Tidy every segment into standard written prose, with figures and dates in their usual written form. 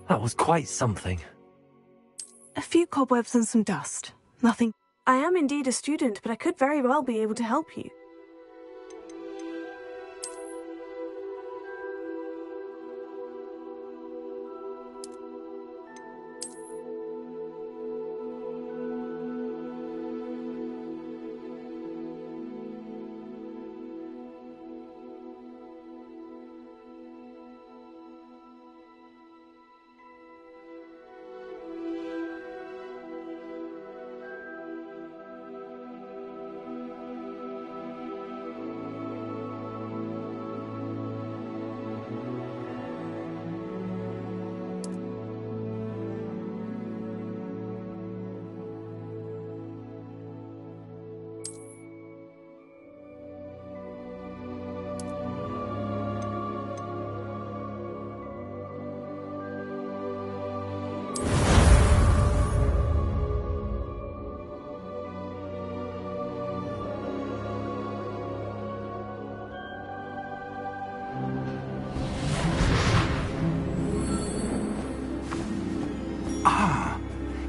That was quite something. A few cobwebs and some dust. Nothing. I am indeed a student, but I could very well be able to help you.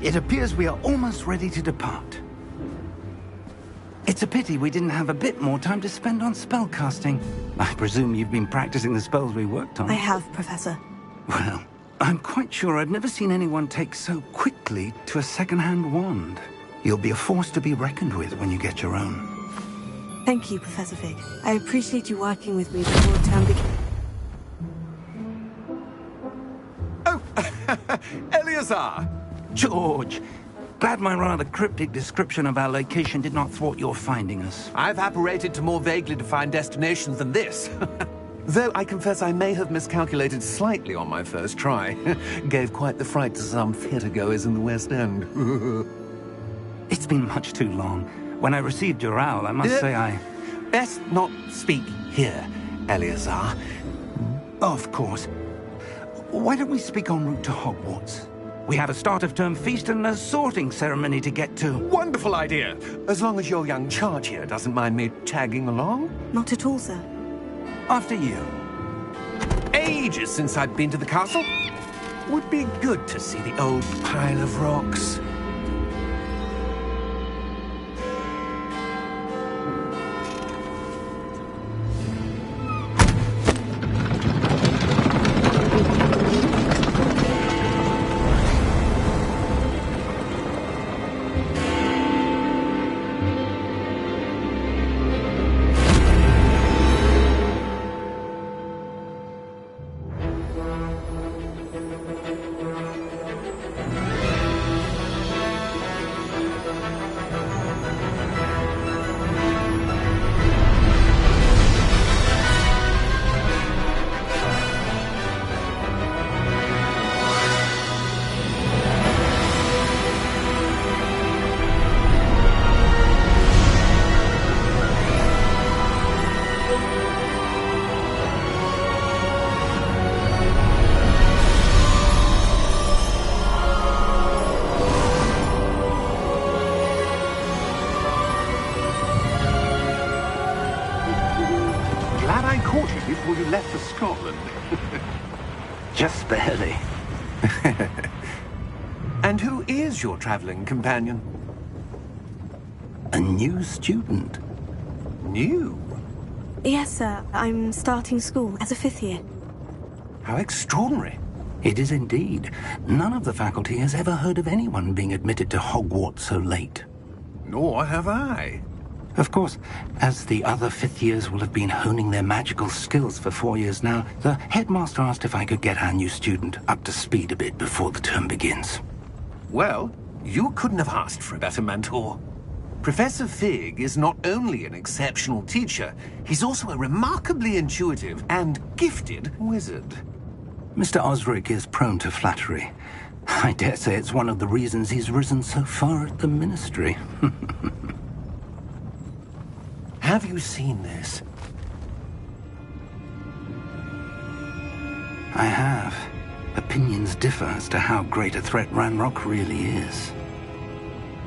It appears we are almost ready to depart. It's a pity we didn't have a bit more time to spend on spellcasting. I presume you've been practicing the spells we worked on. I have, Professor. Well, I'm quite sure I've never seen anyone take so quickly to a second-hand wand. You'll be a force to be reckoned with when you get your own. Thank you, Professor Fig. I appreciate you working with me before term begins. Oh, Eleazar! George, glad my rather cryptic description of our location did not thwart your finding us. I've apparated to more vaguely defined destinations than this. Though I confess I may have miscalculated slightly on my first try. Gave quite the fright to some theatre-goers in the West End. It's been much too long. When I received your owl, I must say I... Best not speak here, Eleazar. Of course. Why don't we speak en route to Hogwarts? We have a start-of-term feast and a sorting ceremony to get to. Wonderful idea! As long as your young charge here doesn't mind me tagging along. Not at all, sir. After you. Ages since I've been to the castle. Would be good to see the old pile of rocks. Before you left for Scotland. Just barely. And who is your traveling companion? A new student. New? Yes, sir. I'm starting school as a 5th year. How extraordinary. It is indeed. None of the faculty has ever heard of anyone being admitted to Hogwarts so late. Nor have I. Of course, as the other 5th years will have been honing their magical skills for 4 years now, the headmaster asked if I could get our new student up to speed a bit before the term begins. Well, you couldn't have asked for a better mentor. Professor Fig is not only an exceptional teacher, he's also a remarkably intuitive and gifted wizard. Mr. Osric is prone to flattery. I dare say it's one of the reasons he's risen so far at the Ministry. Have you seen this? I have. Opinions differ as to how great a threat Ranrock really is.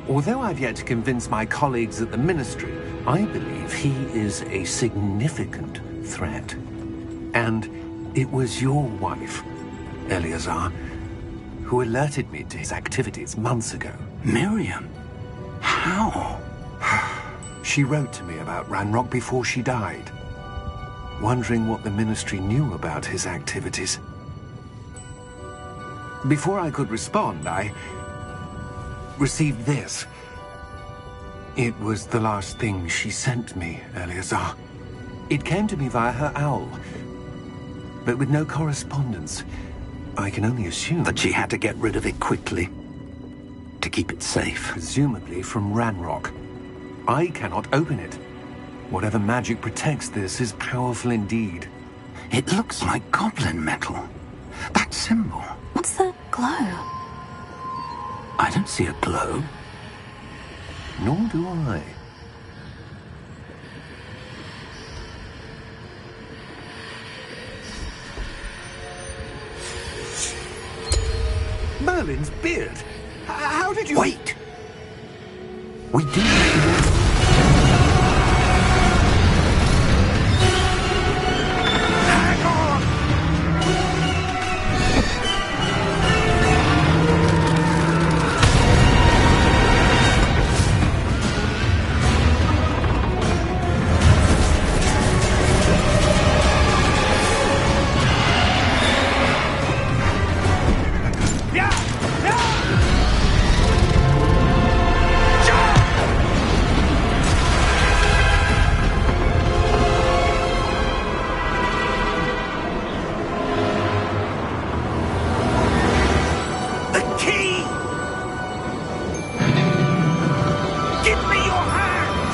Although I've yet to convince my colleagues at the Ministry, I believe he is a significant threat. And it was your wife, Eleazar, who alerted me to his activities months ago. Miriam? How? She wrote to me about Ranrock before she died, wondering what the Ministry knew about his activities. Before I could respond, I received this. It was the last thing she sent me, Eleazar. It came to me via her owl, but with no correspondence. I can only assume That she had to get rid of it quickly. To keep it safe. presumably from Ranrock. I cannot open it. Whatever magic protects this is powerful indeed. It looks like goblin metal. That symbol. What's the glow? I don't see a glow. Nor do I. Merlin's beard. How did you... Wait! We do... Hang on! The key! Give me your hand!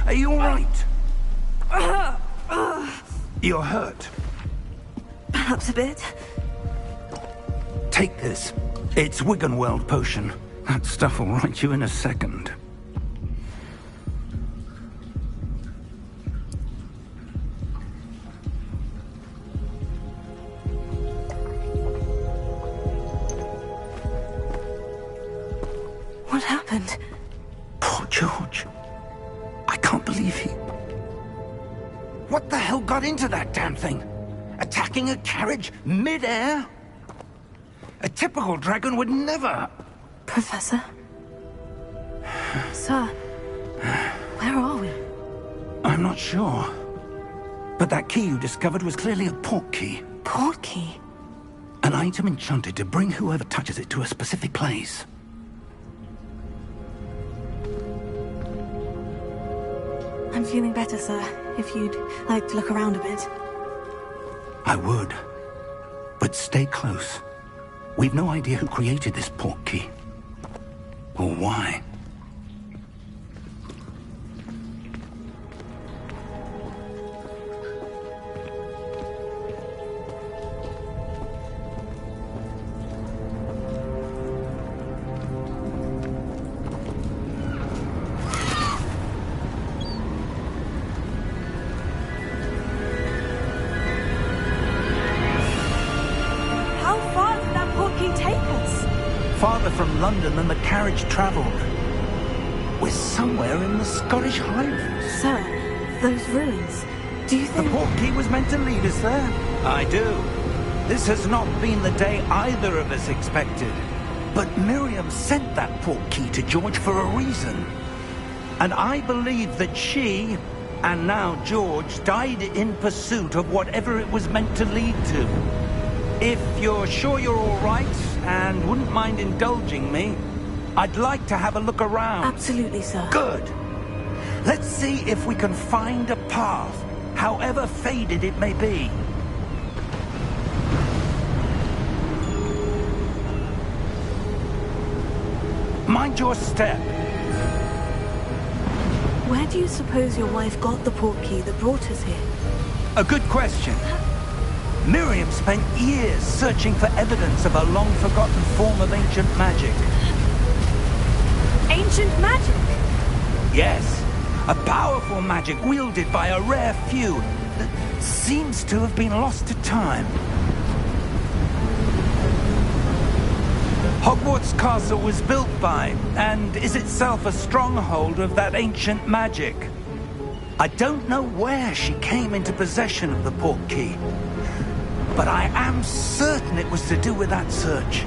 Are you all right? You're hurt. Perhaps a bit. Take this. It's Wiggenweld potion. That stuff will right you in a second. What happened? Poor George. I can't believe he... What the hell got into that damn thing? Attacking a carriage mid-air? A typical dragon would never... Professor? Sir, where are we? I'm not sure. But that key you discovered was clearly a port key. Port key? An item enchanted to bring whoever touches it to a specific place. I'm feeling better, sir. If you'd like to look around a bit. I would. But stay close. We've no idea who created this port key. Or why. How far did that port key take us? Farther from London than the carriage travelled. We're somewhere in the Scottish Highlands. Sir, those ruins. Do you The think... port key was meant to lead us there. I do. This has not been the day either of us expected. But Miriam sent that port key to George for a reason. And I believe that she, and now George, died in pursuit of whatever it was meant to lead to. If you're sure you're all right, and wouldn't mind indulging me, I'd like to have a look around. Absolutely, sir. Good. Let's see if we can find a path, however faded it may be. Mind your step. Where do you suppose your wife got the port key that brought us here? A good question. Miriam spent years searching for evidence of a long-forgotten form of ancient magic. Ancient magic? Yes, a powerful magic wielded by a rare few that seems to have been lost to time. Hogwarts Castle was built by, and is itself a stronghold of that ancient magic. I don't know where she came into possession of the portkey, but I am certain it was to do with that search.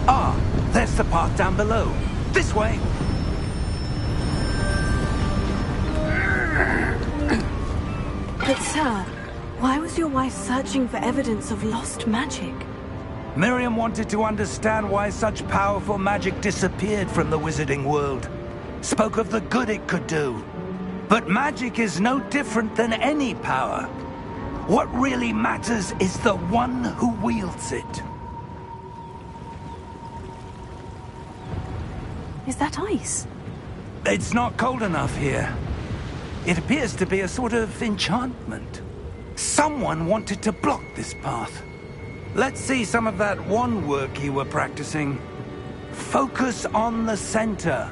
Ah, there's the path down below. This way! But sir, why was your wife searching for evidence of lost magic? Miriam wanted to understand why such powerful magic disappeared from the wizarding world. Spoke of the good it could do. But magic is no different than any power. What really matters is the one who wields it. Is that ice? It's not cold enough here. It appears to be a sort of enchantment. Someone wanted to block this path. Let's see some of that wand work you were practicing. Focus on the center.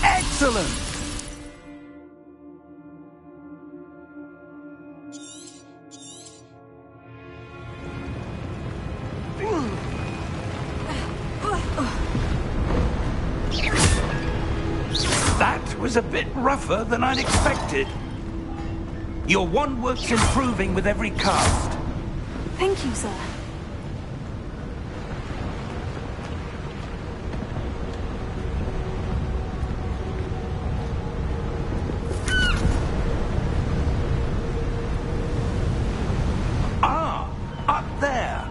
Excellent! That was a bit rougher than I'd expected. Your wand work's improving with every cast. Thank you, sir. Ah, up there.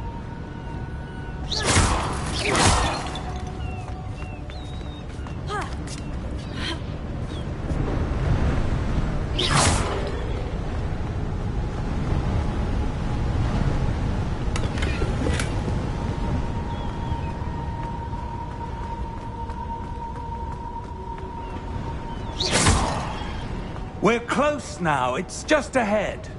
We're close now. It's just ahead.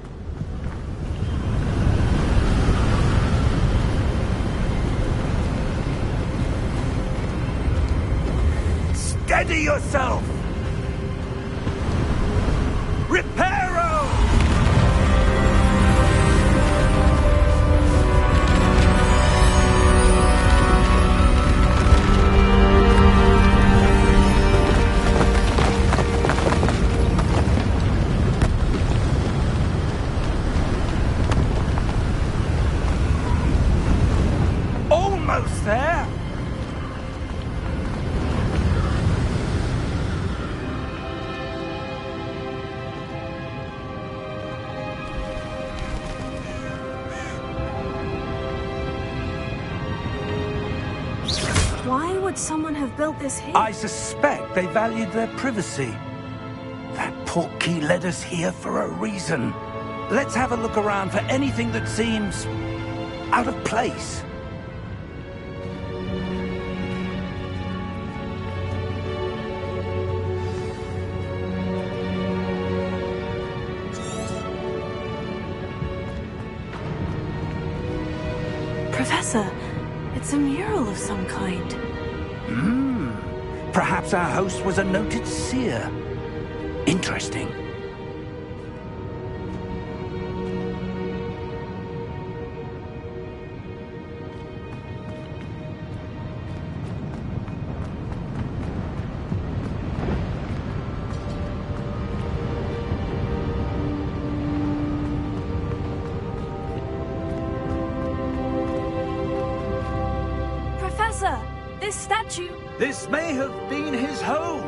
Steady yourself! Reparo! Almost there! Why would someone have built this here? I suspect they valued their privacy. That portkey led us here for a reason. Let's have a look around for anything that seems out of place. Professor, it's a mural of some kind. Perhaps our host was a noted seer. Interesting. Professor, this statue... This may have been his home.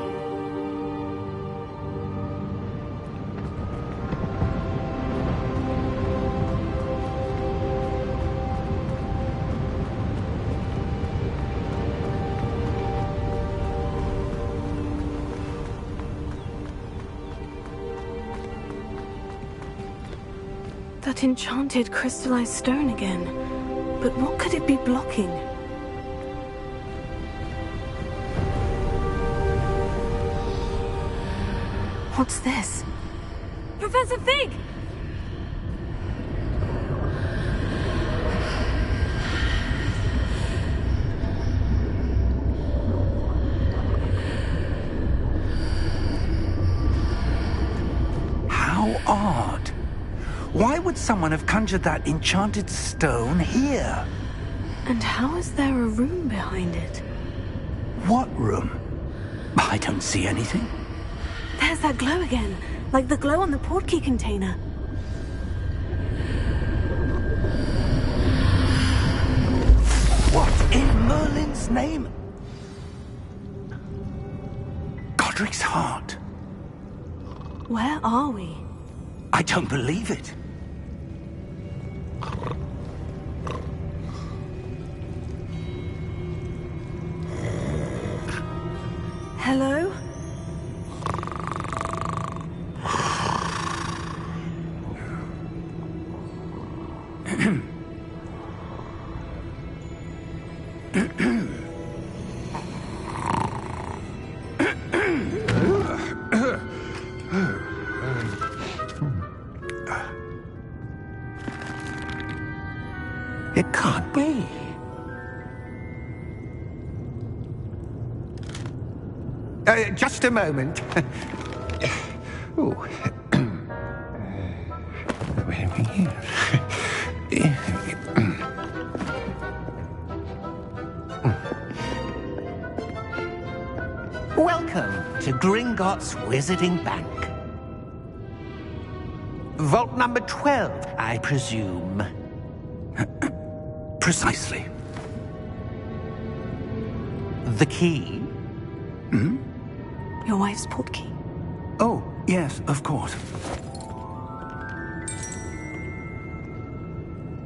That enchanted crystallized stone again. But what could it be blocking? What's this? Professor Fig! odd. Why would someone have conjured that enchanted stone here? And how is there a room behind it? What room? I don't see anything. There's that glow again, like the glow on the portkey container. What in Merlin's name? Godric's heart. Where are we? I don't believe it. Hello? It can't be. Just a moment. Oh. Where are we here? Welcome to Gringotts Wizarding Bank. Vault number 12, I presume. Precisely. The key? Your wife's portkey. Oh, yes, of course.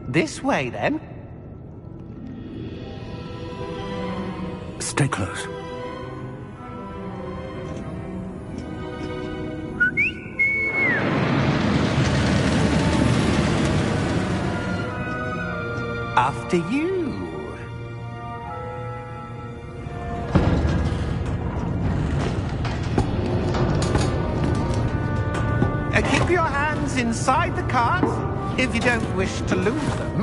This way, then. Stay close. After you. Keep your hands inside the cart if you don't wish to lose them.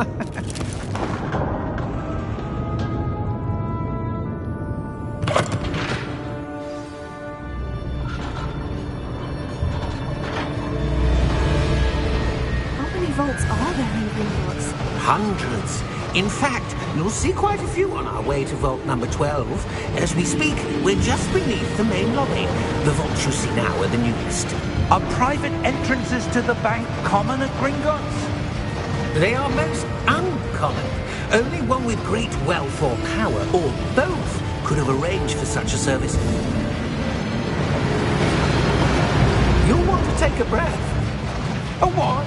How many vaults are there in Gringotts? Hundreds. In fact, you'll see quite a few on our way to vault number 12. As we speak, we're just beneath the main lobby. The vaults you see now are the newest. Are private entrances to the bank common at Gringotts? They are most uncommon. Only one with great wealth or power, or both, could have arranged for such a service. You'll want to take a breath. A what?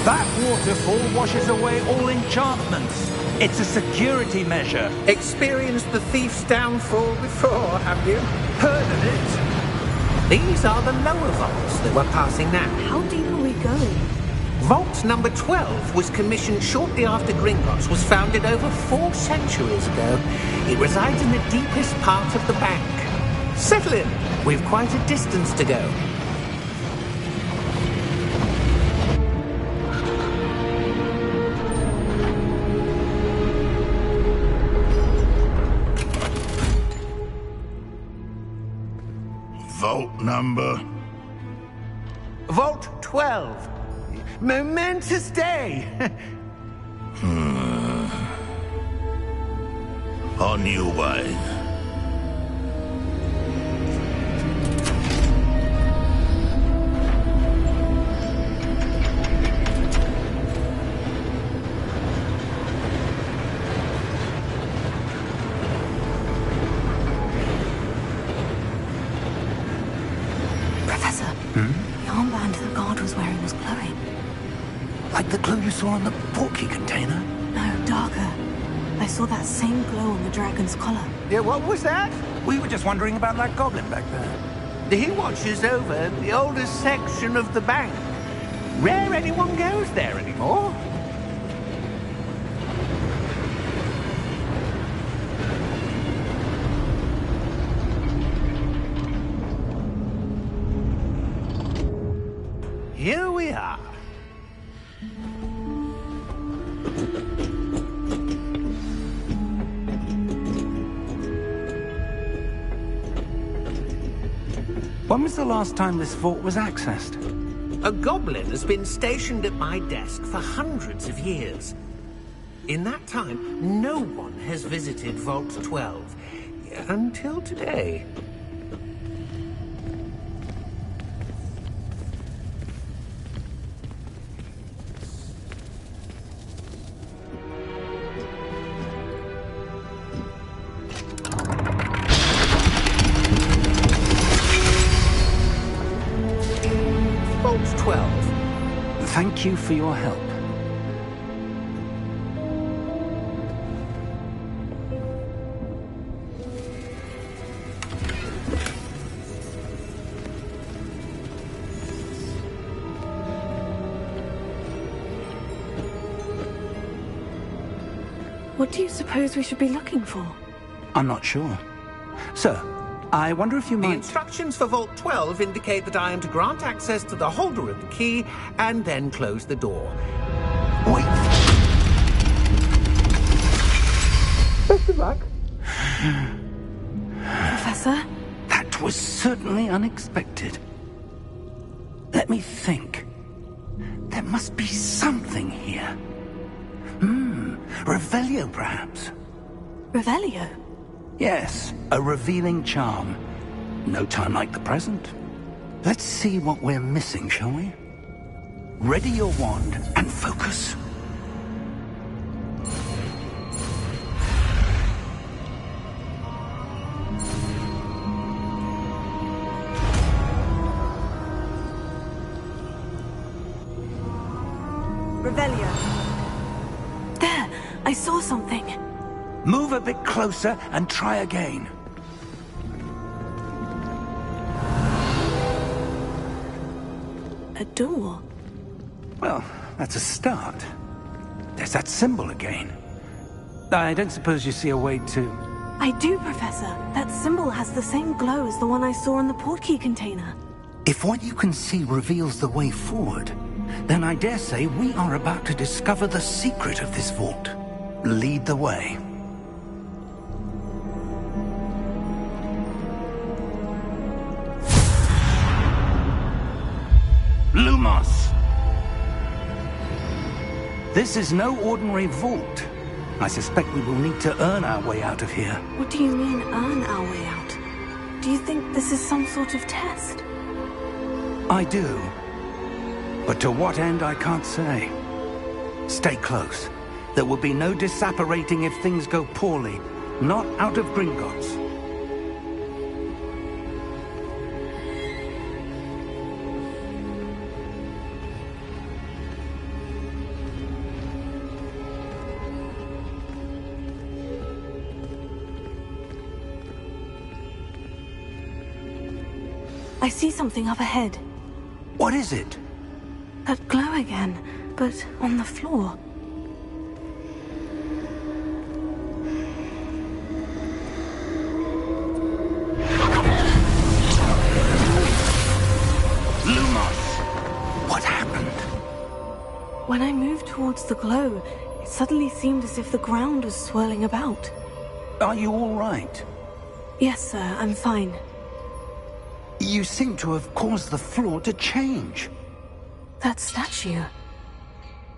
That waterfall washes away all enchantments. It's a security measure. Experienced the thief's downfall before, have you? Heard of it? These are the lower vaults that we're passing now. How deep are we going? Vault number 12 was commissioned shortly after Gringotts was founded over 4 centuries ago. It resides in the deepest part of the bank. Settle in. We've quite a distance to go. Vault number? Vault 12. Momentous day. On your way. Professor, the armband the guard was wearing was glowing. Like the glow you saw on the portkey container? No, darker. I saw that same glow on the dragon's collar. Yeah, what was that? We were just wondering about that goblin back there. He watches over the oldest section of the bank. Rare anyone goes there anymore. Here we are. When was the last time this vault was accessed? A goblin has been stationed at my desk for hundreds of years. In that time, no one has visited Vault 12. Until today. Vault 12. Thank you for your help. What do you suppose we should be looking for? I'm not sure. Sir, I wonder if you The might... instructions for Vault 12 indicate that I am to grant access to the holder of the key and then close the door. Wait. Best of luck. Professor? That was certainly unexpected. Let me think. There must be something here. Revelio, perhaps? Revelio? Yes, a revealing charm. No time like the present. Let's see what we're missing, shall we? Ready your wand and focus. Revelio. There! I saw something. Move a bit closer and try again. A door. Well, that's a start. There's that symbol again. I don't suppose you see a way to... I do, Professor. That symbol has the same glow as the one I saw in the portkey container. If what you can see reveals the way forward, then I dare say we are about to discover the secret of this vault. Lead the way. Lumos! This is no ordinary vault. I suspect we will need to earn our way out of here. What do you mean, earn our way out? Do you think this is some sort of test? I do. But to what end, I can't say. Stay close. There will be no disapparating if things go poorly. Not out of Gringotts. I see something up ahead. What is it? That glow again, but on the floor. Lumos! What happened? When I moved towards the glow, it suddenly seemed as if the ground was swirling about. Are you all right? Yes, sir, I'm fine. You seem to have caused the floor to change. That statue.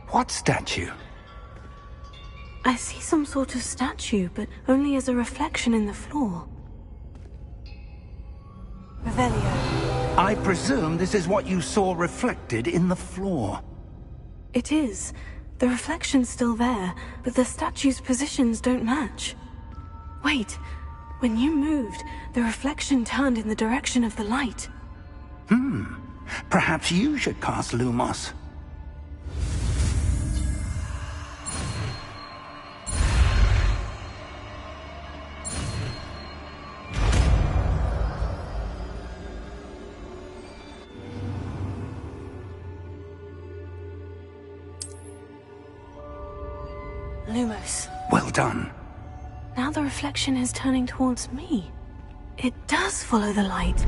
What statue? I see some sort of statue, but only as a reflection in the floor. Revelio. I presume this is what you saw reflected in the floor. It is. The reflection's still there, but the statue's positions don't match. Wait. When you moved, the reflection turned in the direction of the light. Perhaps you should cast Lumos. Lumos. Well done. Now the reflection is turning towards me. It does follow the light.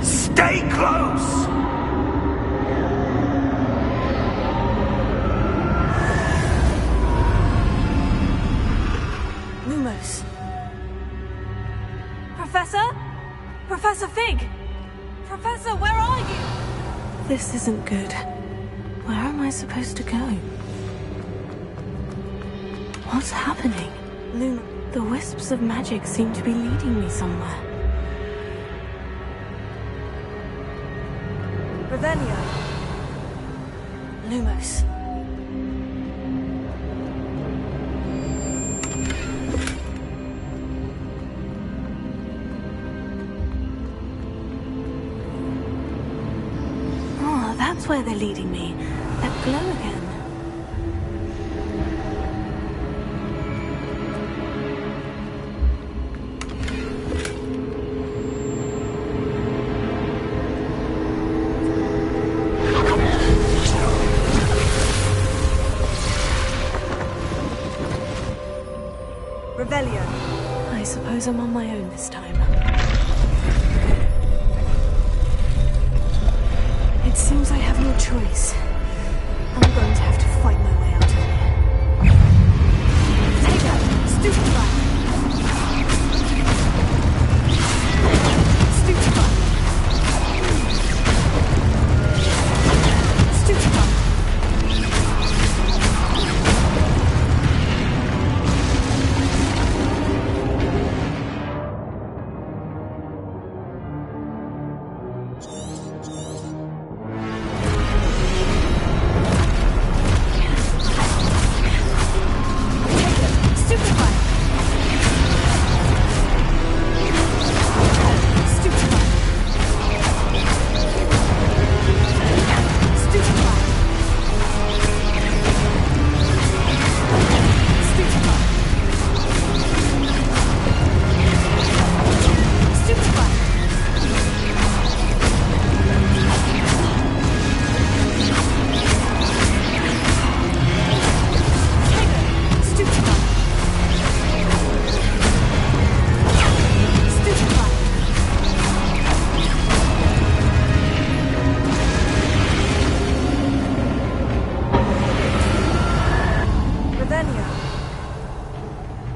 Stay close! Lumos. Professor? Professor Fig! Professor, where are you? This isn't good. Where am I supposed to go? What's happening? The wisps of magic seem to be leading me somewhere. Ravenio. Lumos. Oh, that's where they're leading me. That glow again. I suppose I'm on my own this time. It seems I have no choice. I'm going to have to fight my way out of here. Take her! Stupefy! Stupefy! Stupefy!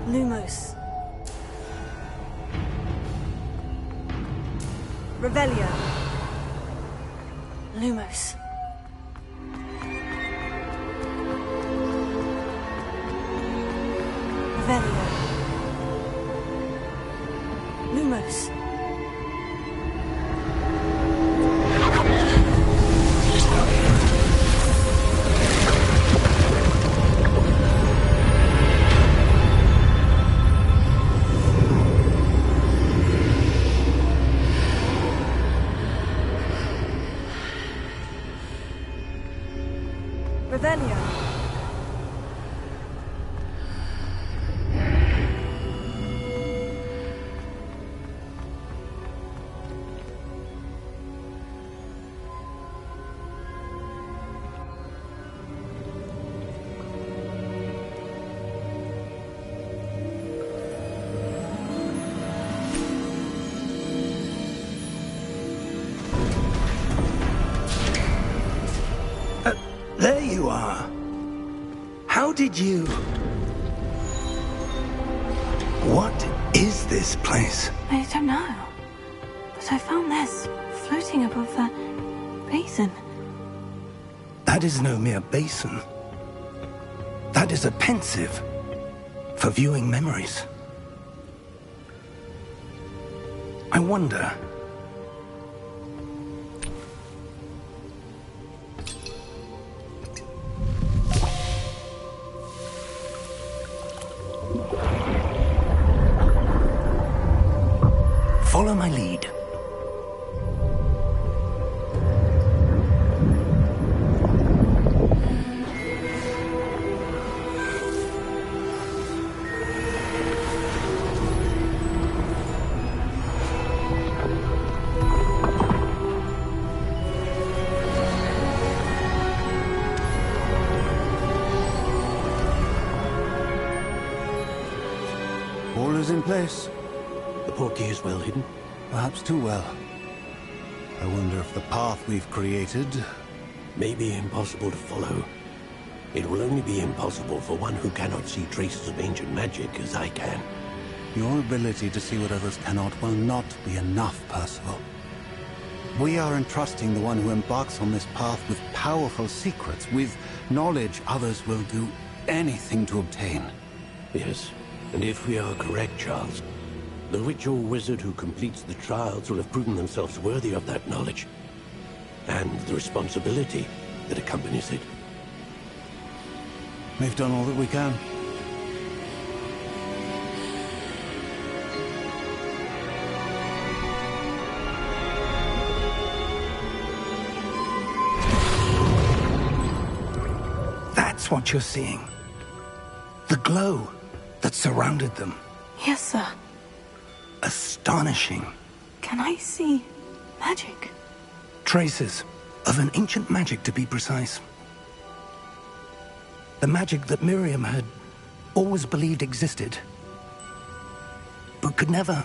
Lumos. Revelio. Lumos. Revelio. Lumos. Revelio. There you are. How did you... What is this place? I don't know. But I found this floating above that basin. That is no mere basin. That is a pensive for viewing memories. I wonder... Follow my lead. All is in place. The portkey is well hidden. Perhaps too well. I wonder if the path we've created... May be impossible to follow. It will only be impossible for one who cannot see traces of ancient magic as I can. Your ability to see what others cannot will not be enough, Percival. We are entrusting the one who embarks on this path with powerful secrets, with knowledge others will do anything to obtain. Yes, and if we are correct, Charles, the witch or wizard who completes the trials will have proven themselves worthy of that knowledge, and the responsibility that accompanies it. We've done all that we can. That's what you're seeing. The glow that surrounded them. Yes, sir. Astonishing. Can I see magic? Traces of an ancient magic, to be precise. The magic that Miriam had always believed existed, but could never.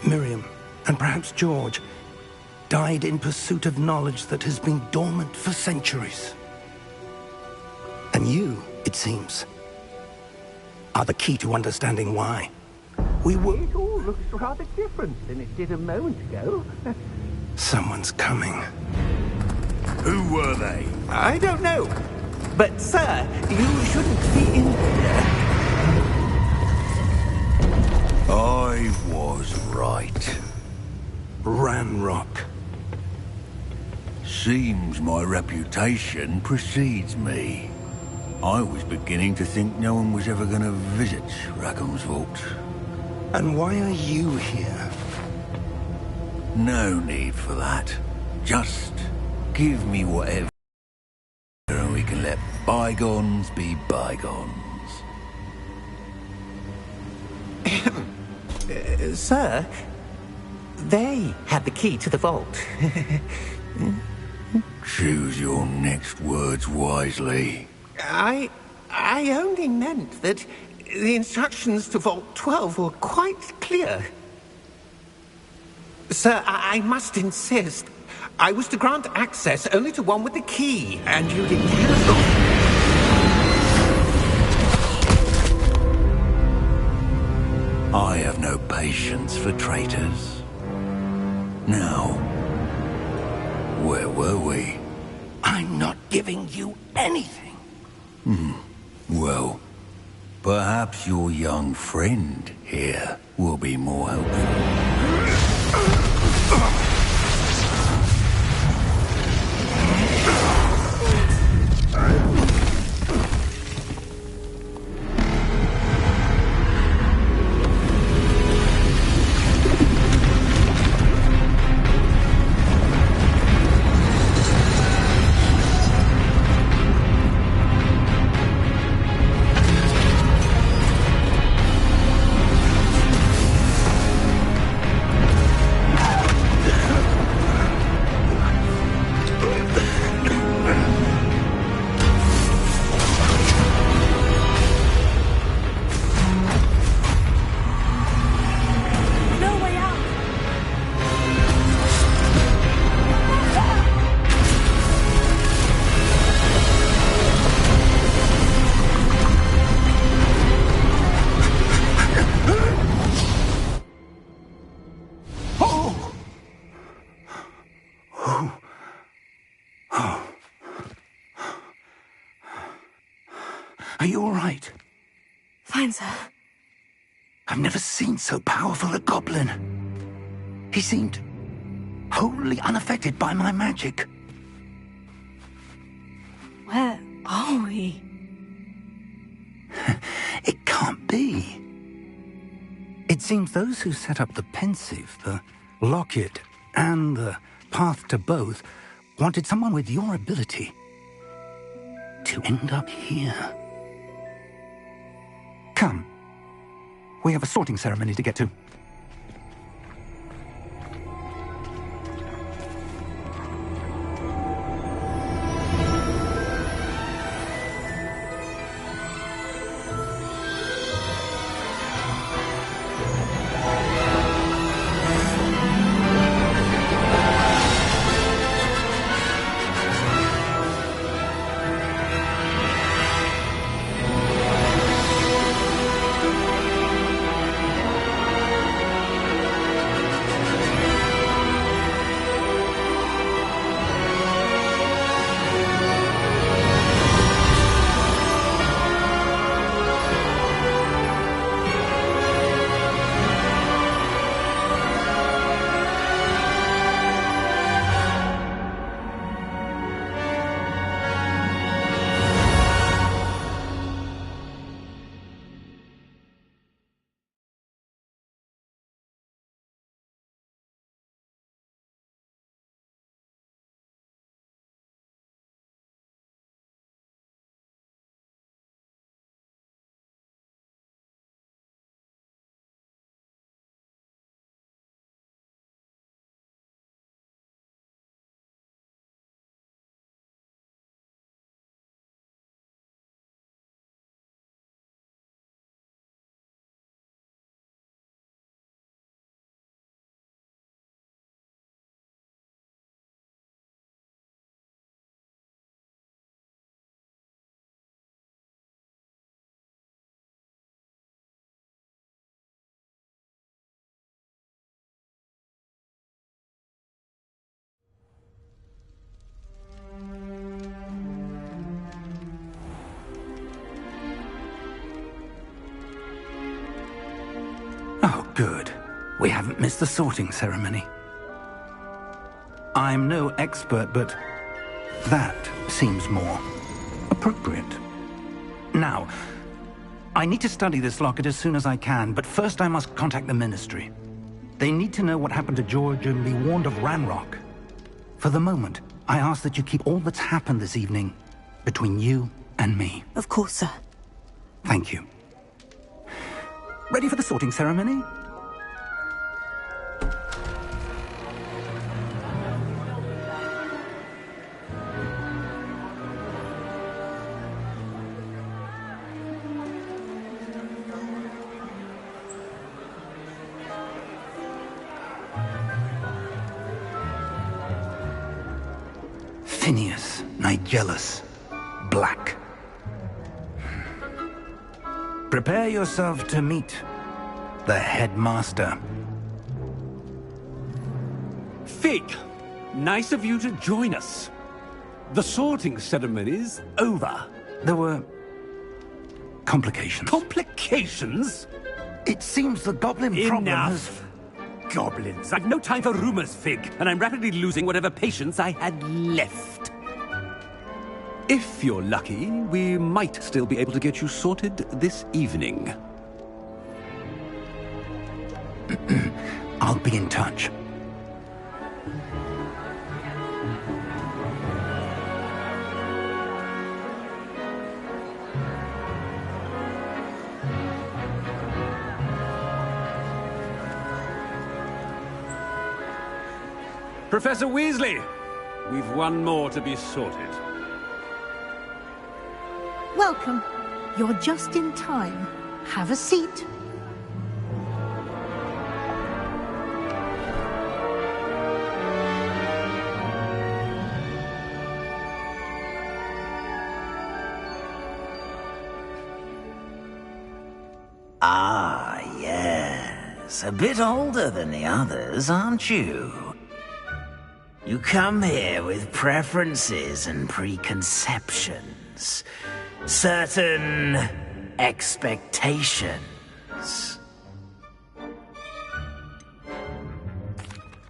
Miriam, and perhaps George, died in pursuit of knowledge that has been dormant for centuries. And you, it seems, are the key to understanding why. It all looks rather different than it did a moment ago. Someone's coming. Who were they? I don't know. But, sir, you shouldn't be in here. I was right. Ranrock. Seems my reputation precedes me. I was beginning to think no one was ever going to visit Rackham's vault. And why are you here? No need for that. Just give me whatever and we can let bygones be bygones. Sir, they had the key to the vault. Choose your next words wisely. I only meant that the instructions to Vault 12 were quite clear. Sir, I must insist. I was to grant access only to one with the key, and you didn't cancel. I have no patience for traitors. Now, where were we? I'm not giving you anything. Well, perhaps your young friend here will be more helpful. Are you all right? Fine, sir. I've never seen so powerful a goblin. He seemed wholly unaffected by my magic. Where are we? It can't be. seems those who set up the pensive, the locket, and the path to both wanted someone with your ability to end up here. Come. We have a sorting ceremony to get to. Oh, good. We haven't missed the sorting ceremony. I'm no expert, but that seems more appropriate. Now, I need to study this locket as soon as I can, but first I must contact the Ministry. They need to know what happened to George and be warned of Ranrock. For the moment, I ask that you keep all that's happened this evening between you and me. Of course, sir. Thank you. Ready for the sorting ceremony? Phineas, Nigellus, Black. Prepare yourself to meet the headmaster. Fig, nice of you to join us. The sorting ceremony's over. There were complications. Complications? It seems the goblin problem has... Enough! Goblins. I've no time for rumors, Fig, and I'm rapidly losing whatever patience I had left. If you're lucky, we might still be able to get you sorted this evening. I'll be in touch. Professor Weasley, we've one more to be sorted. Welcome. You're just in time. Have a seat. Ah, yes. A bit older than the others, aren't you? You come here with preferences and preconceptions. Certain expectations.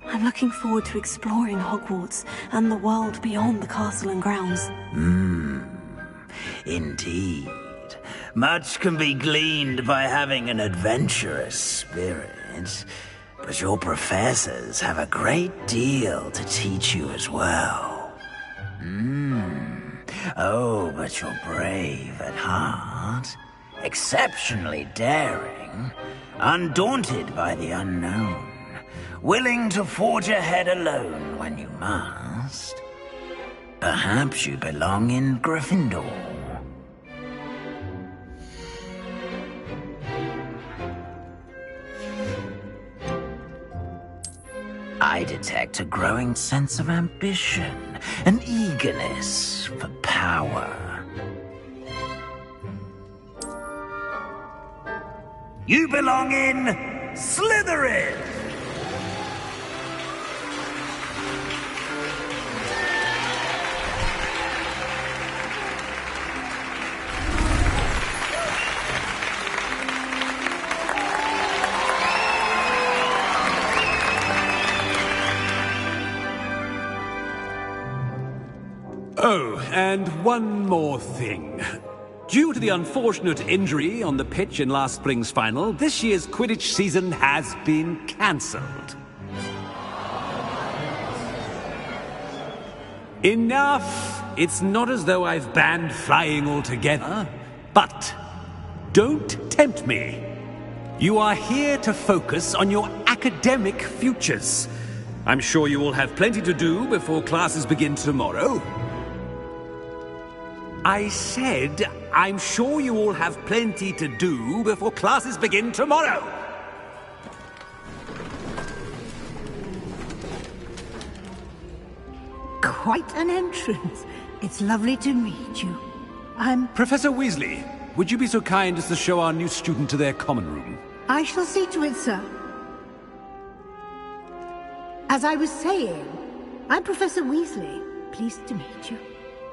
I'm looking forward to exploring Hogwarts and the world beyond the castle and grounds. Indeed. Much can be gleaned by having an adventurous spirit, but your professors have a great deal to teach you as well. Oh, but you're brave at heart, exceptionally daring, undaunted by the unknown, willing to forge ahead alone when you must. Perhaps you belong in Gryffindor. I detect a growing sense of ambition, an eagerness for power. You belong in Slytherin! Oh, and one more thing. Due to the unfortunate injury on the pitch in last spring's final, this year's Quidditch season has been cancelled. Enough! It's not as though I've banned flying altogether, but don't tempt me. You are here to focus on your academic futures. I'm sure you will have plenty to do before classes begin tomorrow. I said, I'm sure you all have plenty to do before classes begin tomorrow. Quite an entrance. It's lovely to meet you. Professor Weasley, would you be so kind as to show our new student to their common room? I shall see to it, sir. As I was saying, I'm Professor Weasley. Pleased to meet you.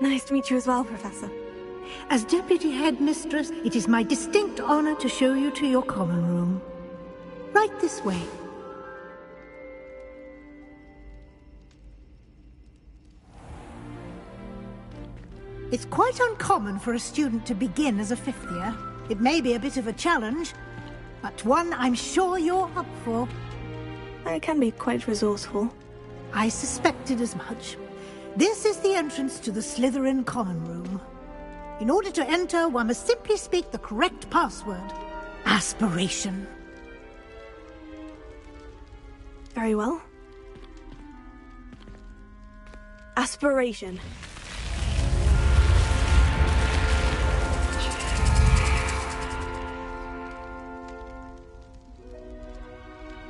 Nice to meet you as well, Professor. As Deputy Headmistress, it is my distinct honor to show you to your common room. Right this way. It's quite uncommon for a student to begin as a fifth year. It may be a bit of a challenge, but one I'm sure you're up for. I can be quite resourceful. I suspected as much. This is the entrance to the Slytherin common room. In order to enter, one must simply speak the correct password. Aspiration. Very well. Aspiration.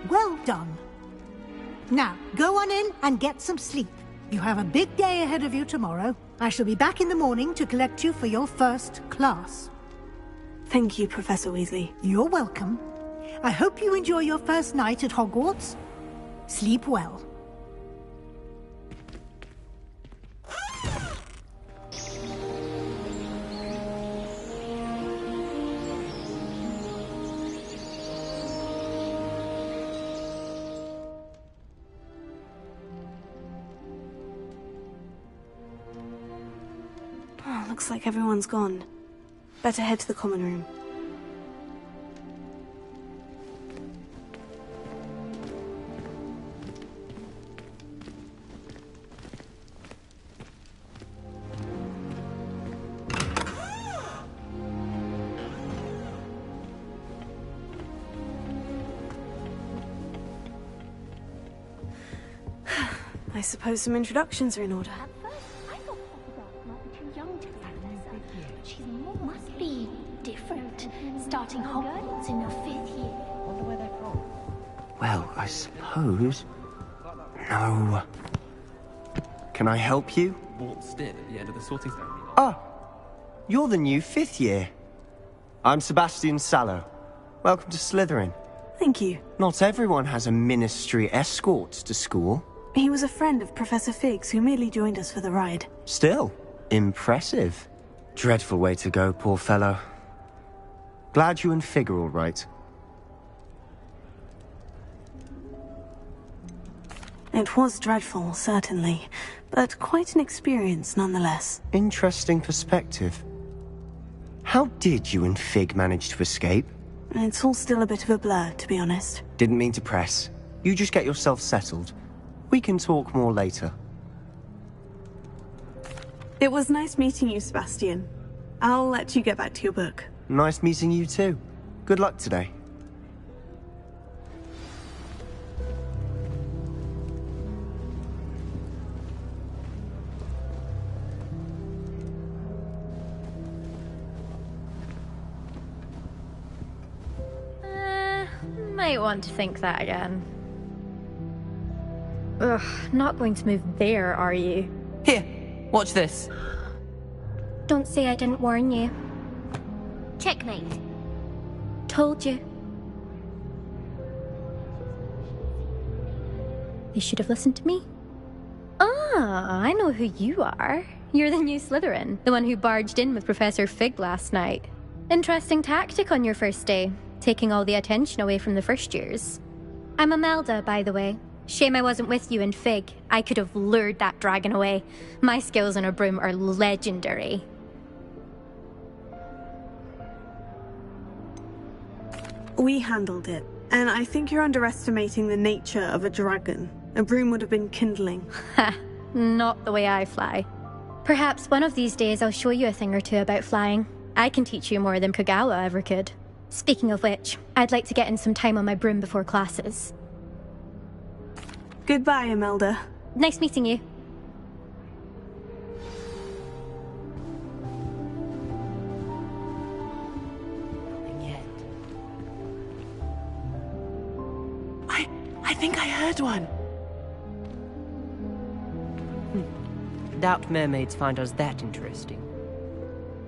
Well done. Now, go on in and get some sleep. You have a big day ahead of you tomorrow. I shall be back in the morning to collect you for your first class. Thank you, Professor Weasley. You're welcome. I hope you enjoy your first night at Hogwarts. Sleep well. Oh, looks like everyone's gone. Better head to the common room. I suppose some introductions are in order. Must be different, starting Hogwarts in your 5th year. Wonder where they're from. Well, I suppose... No. Can I help you? Walt stood at the end of the sorting ceremony. Ah! You're the new 5th year. I'm Sebastian Sallow. Welcome to Slytherin. Thank you. Not everyone has a ministry escort to school. He was a friend of Professor Fig's who merely joined us for the ride. Still, impressive. Dreadful way to go, poor fellow. Glad you and Fig are all right. It was dreadful, certainly, but quite an experience nonetheless. Interesting perspective. How did you and Fig manage to escape? It's all still a bit of a blur, to be honest. Didn't mean to press. You just get yourself settled. We can talk more later. It was nice meeting you, Sebastian. I'll let you get back to your book. Nice meeting you too. Good luck today. Might want to think that again. Ugh, not going to move there, are you? Here, watch this. Don't say I didn't warn you. Checkmate. Told you. You should have listened to me. Ah, I know who you are. You're the new Slytherin, the one who barged in with Professor Fig last night. Interesting tactic on your first day, taking all the attention away from the first years. I'm Imelda, by the way. Shame I wasn't with you and Fig. I could have lured that dragon away. My skills on a broom are legendary. We handled it, and I think you're underestimating the nature of a dragon. A broom would have been kindling. Ha, not the way I fly. Perhaps one of these days I'll show you a thing or two about flying. I can teach you more than Kagawa ever could. Speaking of which, I'd like to get in some time on my broom before classes. Goodbye, Imelda. Nice meeting you. I think I heard one. Doubt mermaids find us that interesting.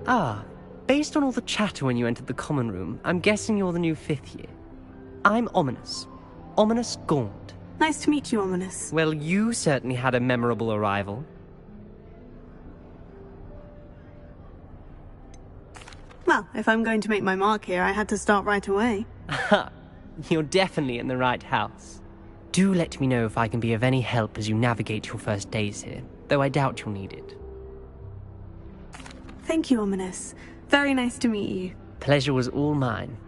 Ah, based on all the chatter when you entered the common room, I'm guessing you're the new 5th year. I'm Ominous. Ominous Gaunt. Nice to meet you, Ominous. Well, you certainly had a memorable arrival. Well, if I'm going to make my mark here, I had to start right away. Ha! You're definitely in the right house. Do let me know if I can be of any help as you navigate your first days here, though I doubt you'll need it. Thank you, Ominous. Very nice to meet you. Pleasure was all mine.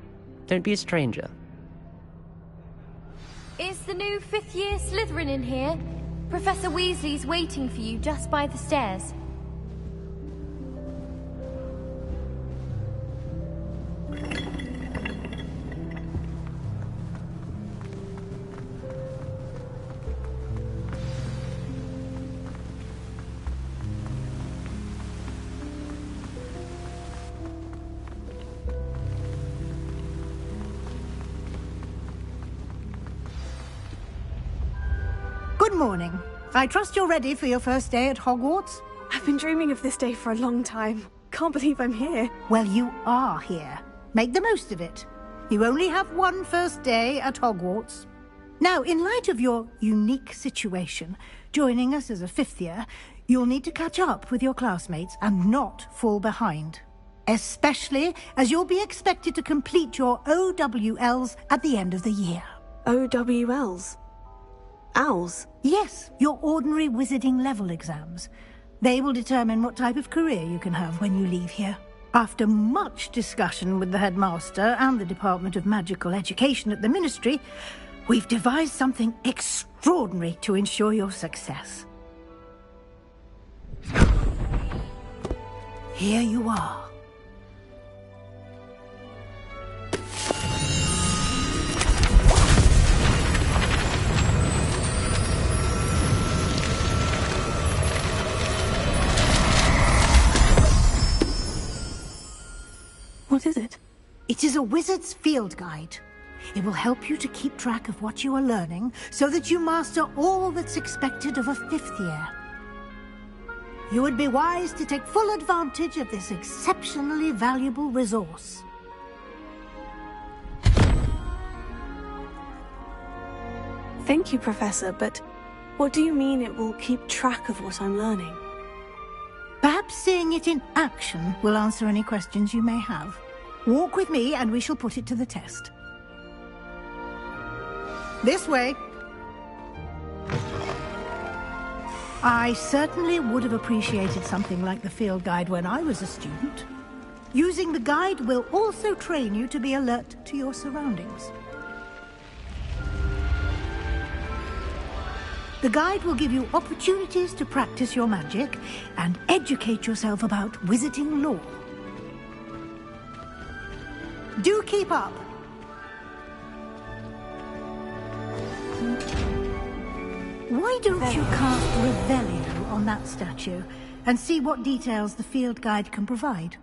Don't be a stranger. Is the new 5th year Slytherin in here? Professor Weasley's waiting for you just by the stairs. Good morning. I trust you're ready for your first day at Hogwarts? I've been dreaming of this day for a long time. Can't believe I'm here. Well, you are here. Make the most of it. You only have one first day at Hogwarts. Now, in light of your unique situation, joining us as a 5th year, you'll need to catch up with your classmates and not fall behind. Especially as you'll be expected to complete your OWLs at the end of the year. OWLs? Owls? Yes, your ordinary wizarding level exams. They will determine what type of career you can have when you leave here. After much discussion with the headmaster and the Department of Magical Education at the Ministry, we've devised something extraordinary to ensure your success. Here you are. What is it? It is a wizard's field guide. It will help you to keep track of what you are learning so that you master all that's expected of a 5th year. You would be wise to take full advantage of this exceptionally valuable resource. Thank you, Professor, but what do you mean it will keep track of what I'm learning? Perhaps seeing it in action will answer any questions you may have. Walk with me and we shall put it to the test. This way. I certainly would have appreciated something like the field guide when I was a student. Using the guide will also train you to be alert to your surroundings. The guide will give you opportunities to practice your magic and educate yourself about wizarding lore. Do keep up! Why don't you cast Revelio on that statue and see what details the field guide can provide?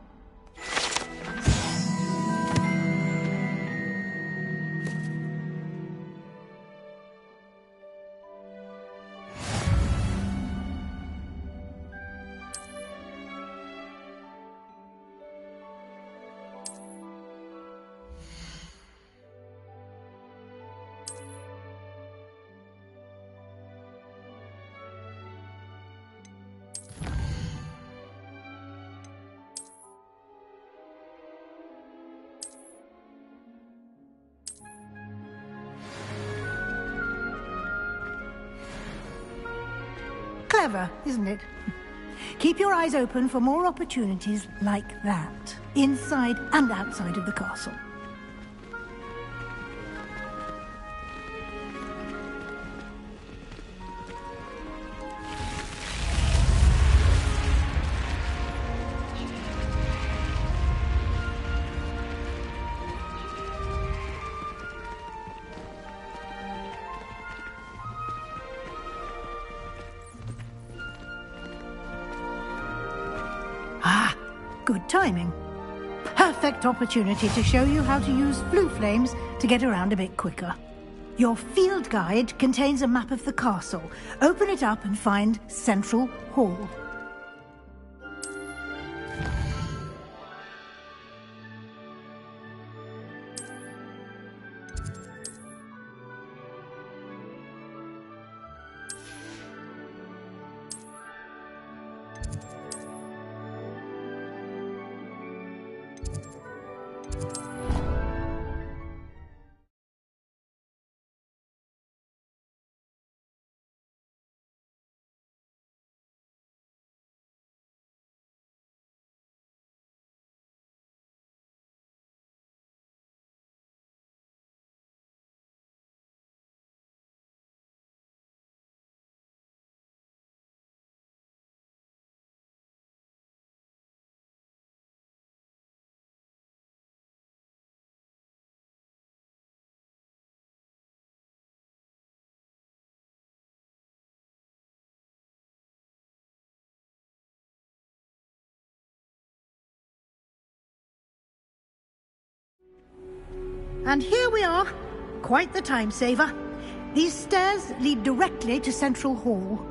Clever, isn't it? Keep your eyes open for more opportunities like that, inside and outside of the castle. Good timing. Perfect opportunity to show you how to use flue flames to get around a bit quicker. Your field guide contains a map of the castle. Open it up and find Central Hall. And here we are. Quite the time saver. These stairs lead directly to Central Hall.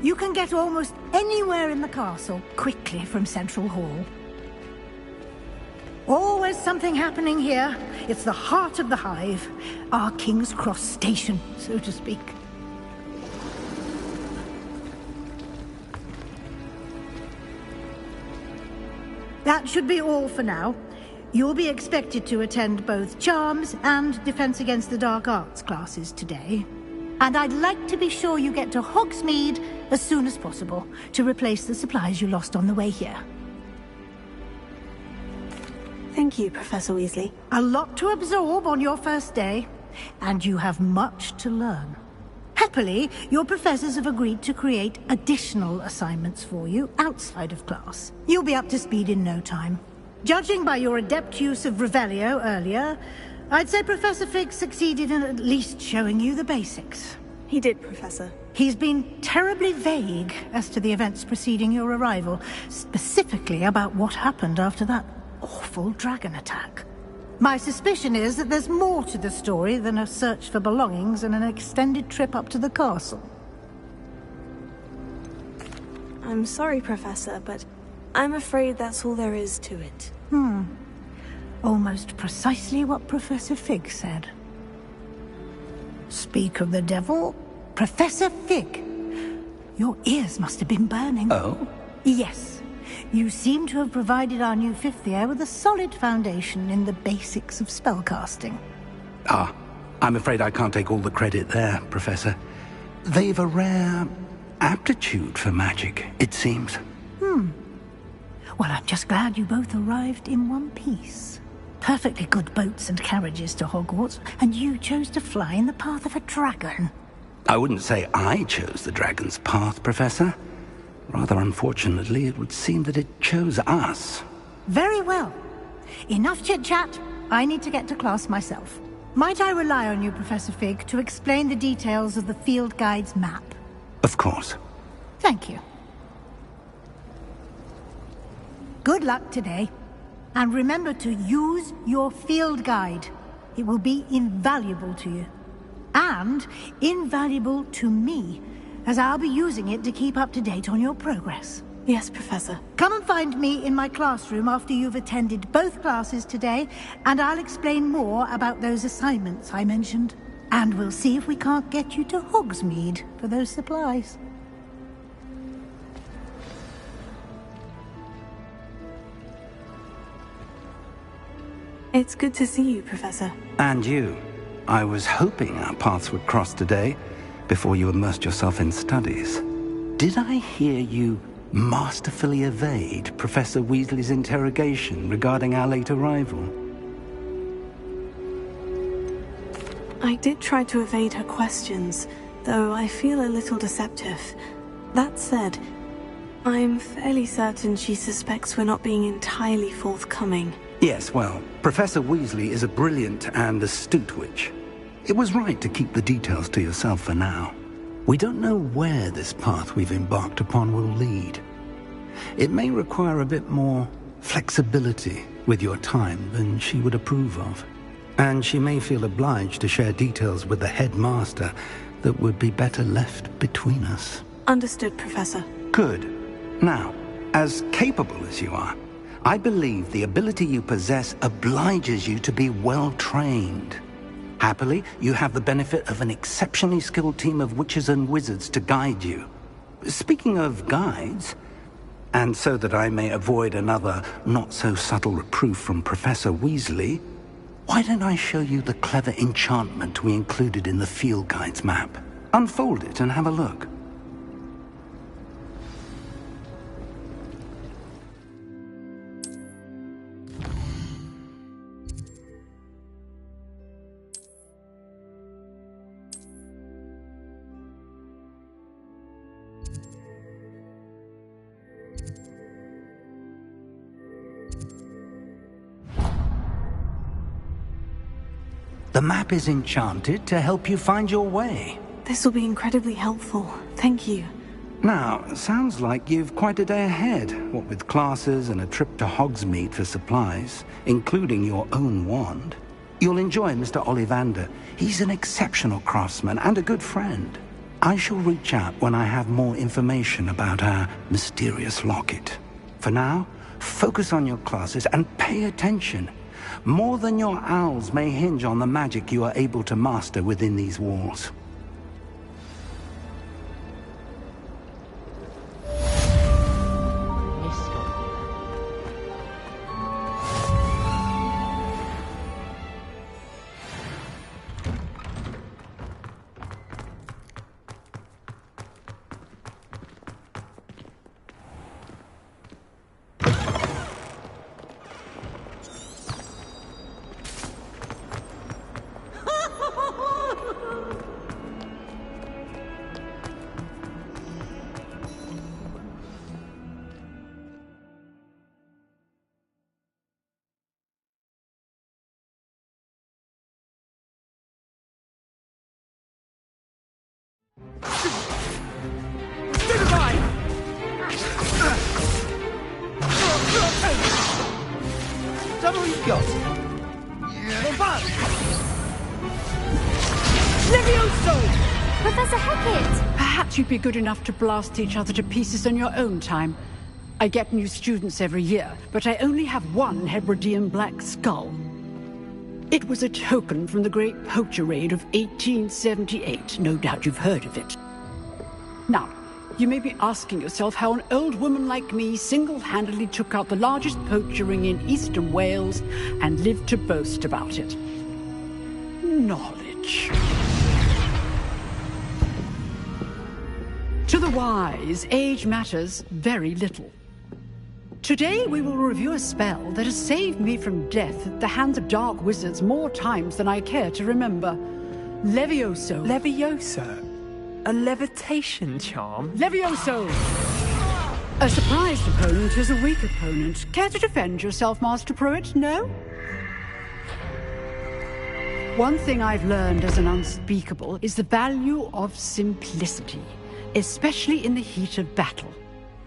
You can get almost anywhere in the castle quickly from Central Hall. Always something happening here. It's the heart of the hive. Our King's Cross station, so to speak. That should be all for now. You'll be expected to attend both Charms and Defense Against the Dark Arts classes today. And I'd like to be sure you get to Hogsmeade as soon as possible to replace the supplies you lost on the way here. Thank you, Professor Weasley. A lot to absorb on your first day, and you have much to learn. Happily, your professors have agreed to create additional assignments for you outside of class. You'll be up to speed in no time. Judging by your adept use of Revelio earlier, I'd say Professor Fig succeeded in at least showing you the basics. He did, Professor. He's been terribly vague as to the events preceding your arrival, specifically about what happened after that awful dragon attack. My suspicion is that there's more to the story than a search for belongings and an extended trip up to the castle. I'm sorry, Professor, but I'm afraid that's all there is to it. Almost precisely what Professor Fig said. Speak of the devil, Professor Fig. Your ears must have been burning. Oh? Yes. You seem to have provided our new fifth year with a solid foundation in the basics of spellcasting. Ah, I'm afraid I can't take all the credit there, Professor. They've a rare aptitude for magic, it seems. Well, I'm just glad you both arrived in one piece. Perfectly good boats and carriages to Hogwarts, and you chose to fly in the path of a dragon. I wouldn't say I chose the dragon's path, Professor. Rather unfortunately, it would seem that it chose us. Very well. Enough chit-chat. I need to get to class myself. Might I rely on you, Professor Fig, to explain the details of the field guide's map? Of course. Thank you. Good luck today. And remember to use your field guide. It will be invaluable to you. And invaluable to me, as I'll be using it to keep up to date on your progress. Yes, Professor. Come and find me in my classroom after you've attended both classes today, and I'll explain more about those assignments I mentioned. And we'll see if we can't get you to Hogsmeade for those supplies. It's good to see you, Professor. And you. I was hoping our paths would cross today, before you immersed yourself in studies. Did I hear you masterfully evade Professor Weasley's interrogation regarding our late arrival? I did try to evade her questions, though I feel a little deceptive. That said, I'm fairly certain she suspects we're not being entirely forthcoming. Yes, well, Professor Weasley is a brilliant and astute witch. It was right to keep the details to yourself for now. We don't know where this path we've embarked upon will lead. It may require a bit more flexibility with your time than she would approve of. And she may feel obliged to share details with the headmaster that would be better left between us. Understood, Professor. Good. Now, as capable as you are, I believe the ability you possess obliges you to be well trained. Happily, you have the benefit of an exceptionally skilled team of witches and wizards to guide you. Speaking of guides, and so that I may avoid another not-so-subtle reproof from Professor Weasley, why don't I show you the clever enchantment we included in the field guide's map? Unfold it and have a look. The map is enchanted to help you find your way. This will be incredibly helpful. Thank you. Now, sounds like you've quite a day ahead, what with classes and a trip to Hogsmeade for supplies, including your own wand. You'll enjoy Mr. Ollivander. He's an exceptional craftsman and a good friend. I shall reach out when I have more information about our mysterious locket. For now, focus on your classes and pay attention. More than your owls may hinge on the magic you are able to master within these walls. Professor Hackett! Perhaps you'd be good enough to blast each other to pieces on your own time. I get new students every year, but I only have one Hebridean black skull. It was a token from the Great Poacher Raid of 1878. No doubt you've heard of it. Now, you may be asking yourself how an old woman like me single-handedly took out the largest poacher ring in eastern Wales and lived to boast about it. Knowledge. To the wise, age matters very little. Today we will review a spell that has saved me from death at the hands of dark wizards more times than I care to remember. Levioso. Levioso? A levitation charm? Levioso! A surprised opponent is a weak opponent. Care to defend yourself, Master Pruitt? No? One thing I've learned as an unspeakable is the value of simplicity, especially in the heat of battle.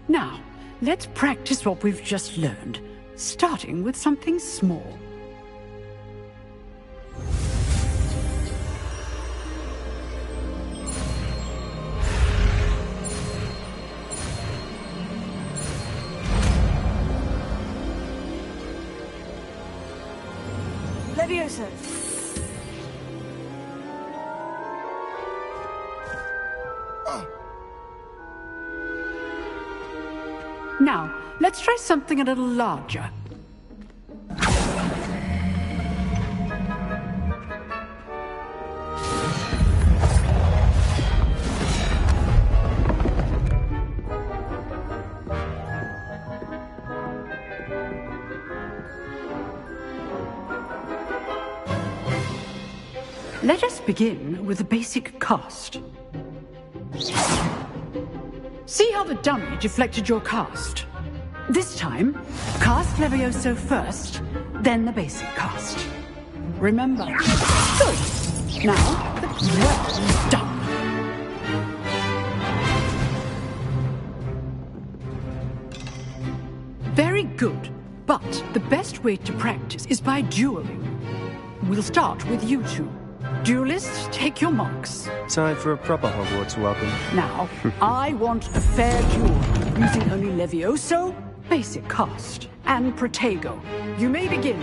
Now, let's practice what we've just learned, starting with something small. Levioso. Now, let's try something a little larger. Let us begin with the basic cast. See how the dummy deflected your cast? This time, cast Levioso first, then the basic cast. Remember. Good. Now, well done. Very good. But the best way to practice is by dueling. We'll start with you two. Duelists, take your marks. Time for a proper Hogwarts welcome. Now, I want a fair duel, using only Levioso, basic cast, and Protego. You may begin.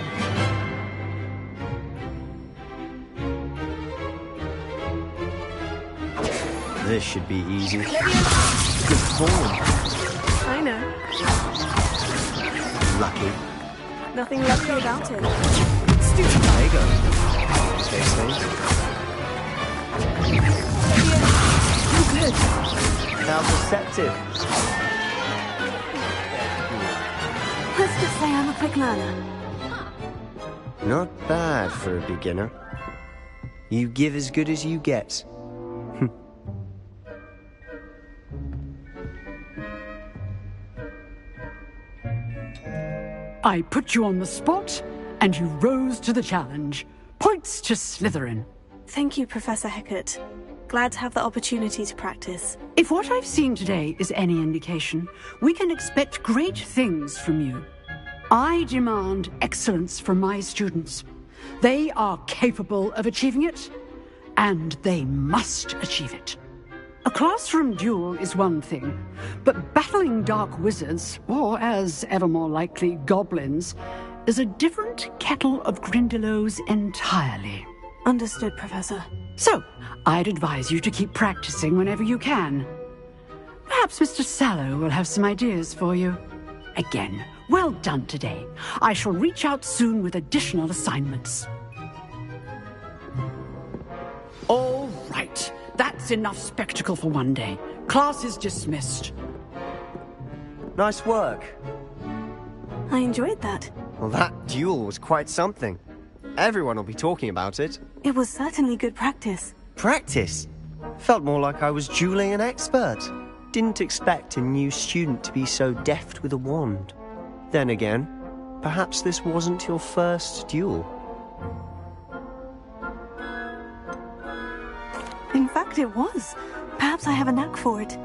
This should be easy. Good form. I know. Lucky. Nothing lucky about it. Stupid. There you go. Okay, You're good. How perceptive. Let's just say I'm a quick learner. Not bad for a beginner. You give as good as you get. I put you on the spot, and you rose to the challenge. Points to Slytherin. Thank you, Professor Hecat. Glad to have the opportunity to practice. If what I've seen today is any indication, we can expect great things from you. I demand excellence from my students. They are capable of achieving it, and they must achieve it. A classroom duel is one thing, but battling dark wizards, or as ever more likely, goblins, is a different kettle of Grindylows entirely. Understood, Professor. So, I'd advise you to keep practicing whenever you can. Perhaps Mr. Sallow will have some ideas for you. Again, well done today. I shall reach out soon with additional assignments. All right. That's enough spectacle for one day. Class is dismissed. Nice work. I enjoyed that. Well, that duel was quite something. Everyone will be talking about it. It was certainly good practice. Practice? Felt more like I was dueling an expert. Didn't expect a new student to be so deft with a wand. Then again, perhaps this wasn't your first duel. In fact, it was. Perhaps I have a knack for it.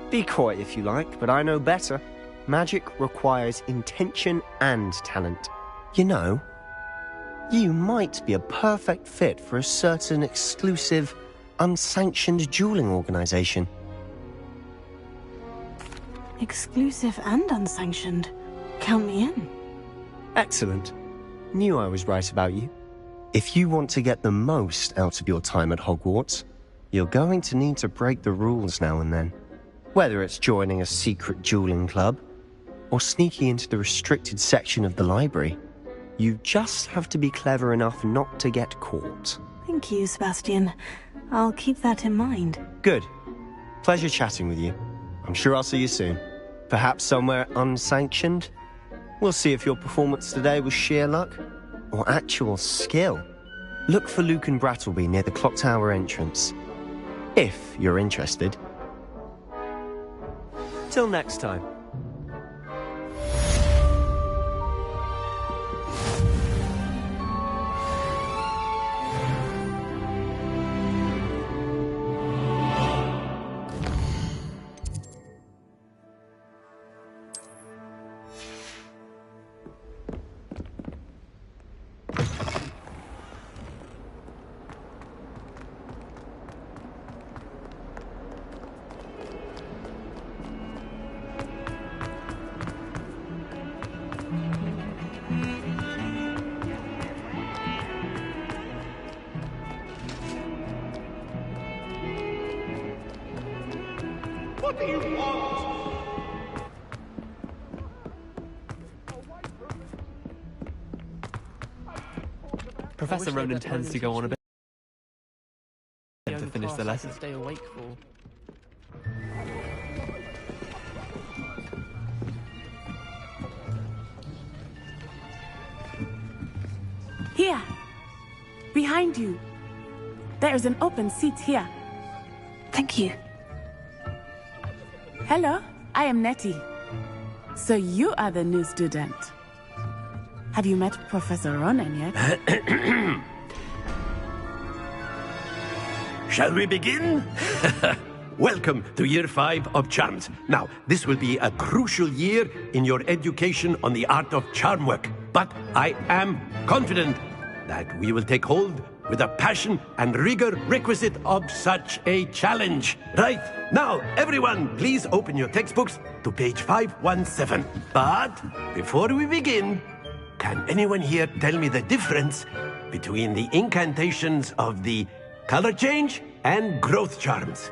Be coy if you like, but I know better. Magic requires intention and talent. You know, you might be a perfect fit for a certain exclusive, unsanctioned dueling organization. Exclusive and unsanctioned. Count me in. Excellent. Knew I was right about you. If you want to get the most out of your time at Hogwarts, you're going to need to break the rules now and then. Whether it's joining a secret dueling club, or sneaking into the restricted section of the library, you just have to be clever enough not to get caught. Thank you, Sebastian. I'll keep that in mind. Good. Pleasure chatting with you. I'm sure I'll see you soon. Perhaps somewhere unsanctioned? We'll see if your performance today was sheer luck or actual skill. Look for Luke and Brattleby near the clock tower entrance, if you're interested. Till next time. What do you want? Professor Ronan tends to go on a bit to finish the lesson. Stay awake for. Here! Behind you! There is an open seat here. Thank you. Hello, I am Nettie. So you are the new student. Have you met Professor Ronan yet? Shall we begin? Welcome to Year 5 of Charms. Now, this will be a crucial year in your education on the art of charm work. But I am confident that we will take hold with the passion and rigor requisite of such a challenge. Right, now, everyone, please open your textbooks to page 517. But before we begin, can anyone here tell me the difference between the incantations of the color change and growth charms?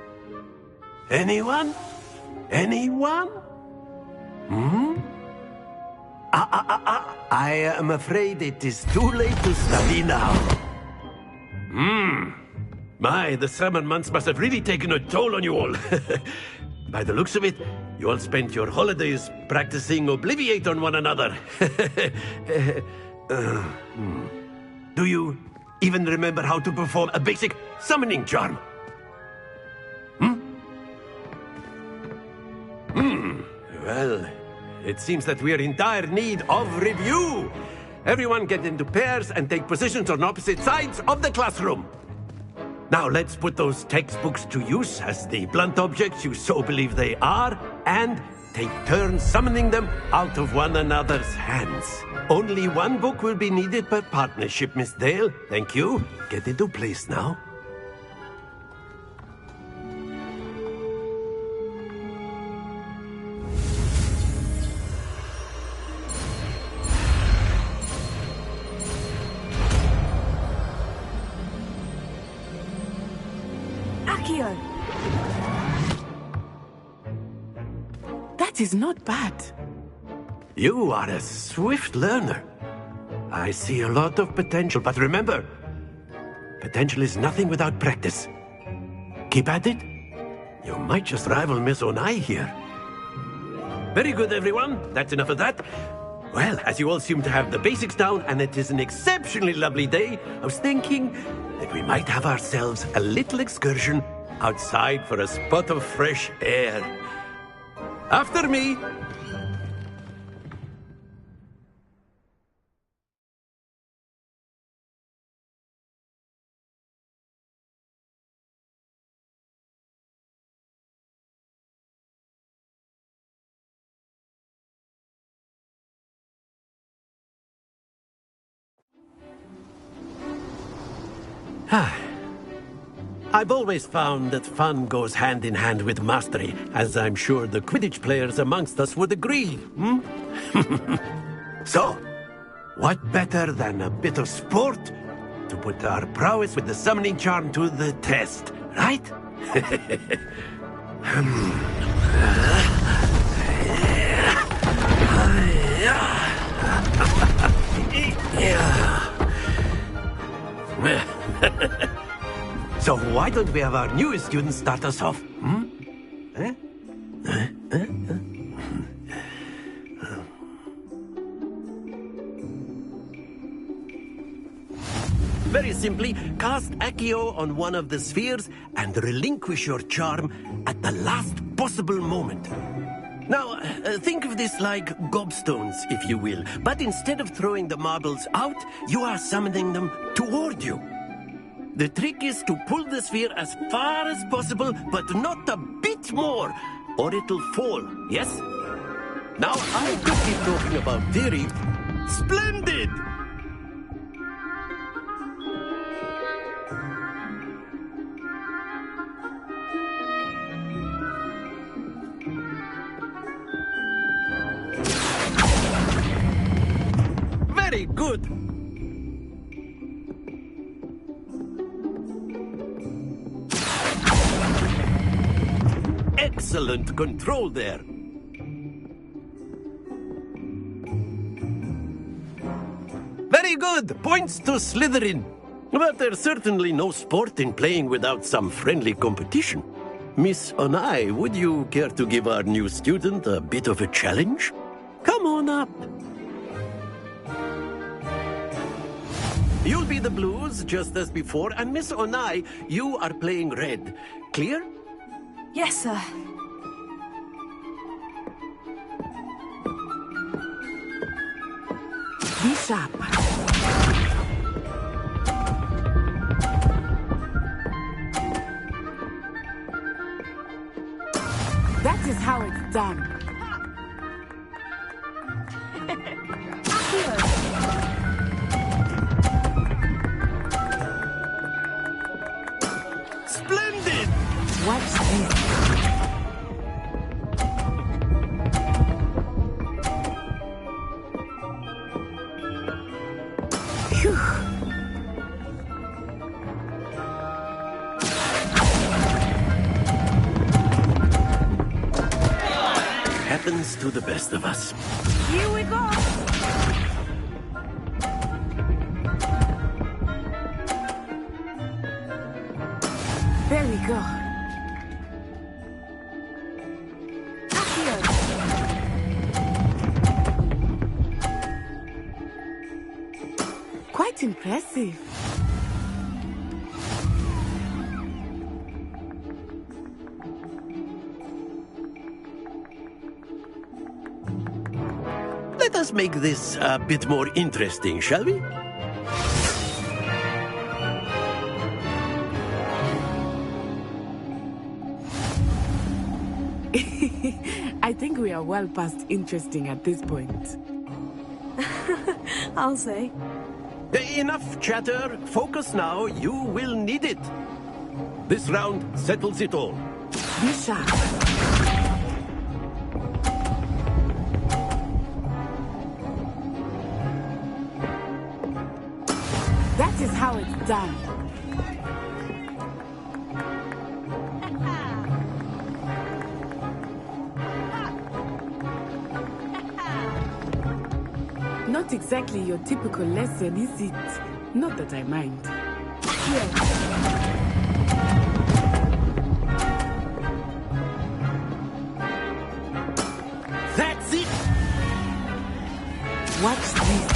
Anyone? Anyone? I am afraid it is too late to study now. My, the summer months must have really taken a toll on you all. By the looks of it, you all spent your holidays practicing Obliviate on one another. Do you even remember how to perform a basic summoning charm? Well, it seems that we are in dire need of review. Everyone get into pairs and take positions on opposite sides of the classroom. Now let's put those textbooks to use as the blunt objects you so believe they are, and take turns summoning them out of one another's hands. Only one book will be needed per partnership, Miss Dale. Thank you. Get into place now. That is not bad. You are a swift learner. I see a lot of potential, but remember, potential is nothing without practice. Keep at it. You might just rival Miss Onai here. Very good, everyone. That's enough of that. Well, as you all seem to have the basics down, and it is an exceptionally lovely day, I was thinking that we might have ourselves a little excursion outside for a spot of fresh air. After me! I've always found that fun goes hand in hand with mastery, as I'm sure the Quidditch players amongst us would agree, So, what better than a bit of sport to put our prowess with the summoning charm to the test, right? So why don't we have our newest student start us off? Very simply, cast Accio on one of the spheres and relinquish your charm at the last possible moment. Now, think of this like gobstones, if you will. But instead of throwing the marbles out, you are summoning them toward you. The trick is to pull the sphere as far as possible, but not a bit more, or it'll fall, yes? Now, I could keep talking about theory. Splendid! Very good! Excellent control there. Very good! Points to Slytherin. But there's certainly no sport in playing without some friendly competition. Miss Onai, would you care to give our new student a bit of a challenge? Come on up. You'll be the blues, just as before, and Miss Onai, you are playing red. Clear? Yes, sir. Be sharp. That is how it's done. Splendid! Watch this. Phew. Happens to the best of us. Here we go. There we go. Quite impressive. Let us make this a bit more interesting, shall we? I think we are well past interesting at this point. I'll say. Enough chatter. Focus now. You will need it. This round settles it all. Be sharp. That is how it's done. Not exactly your typical lesson, is it? Not that I mind. Here. That's it! Watch this.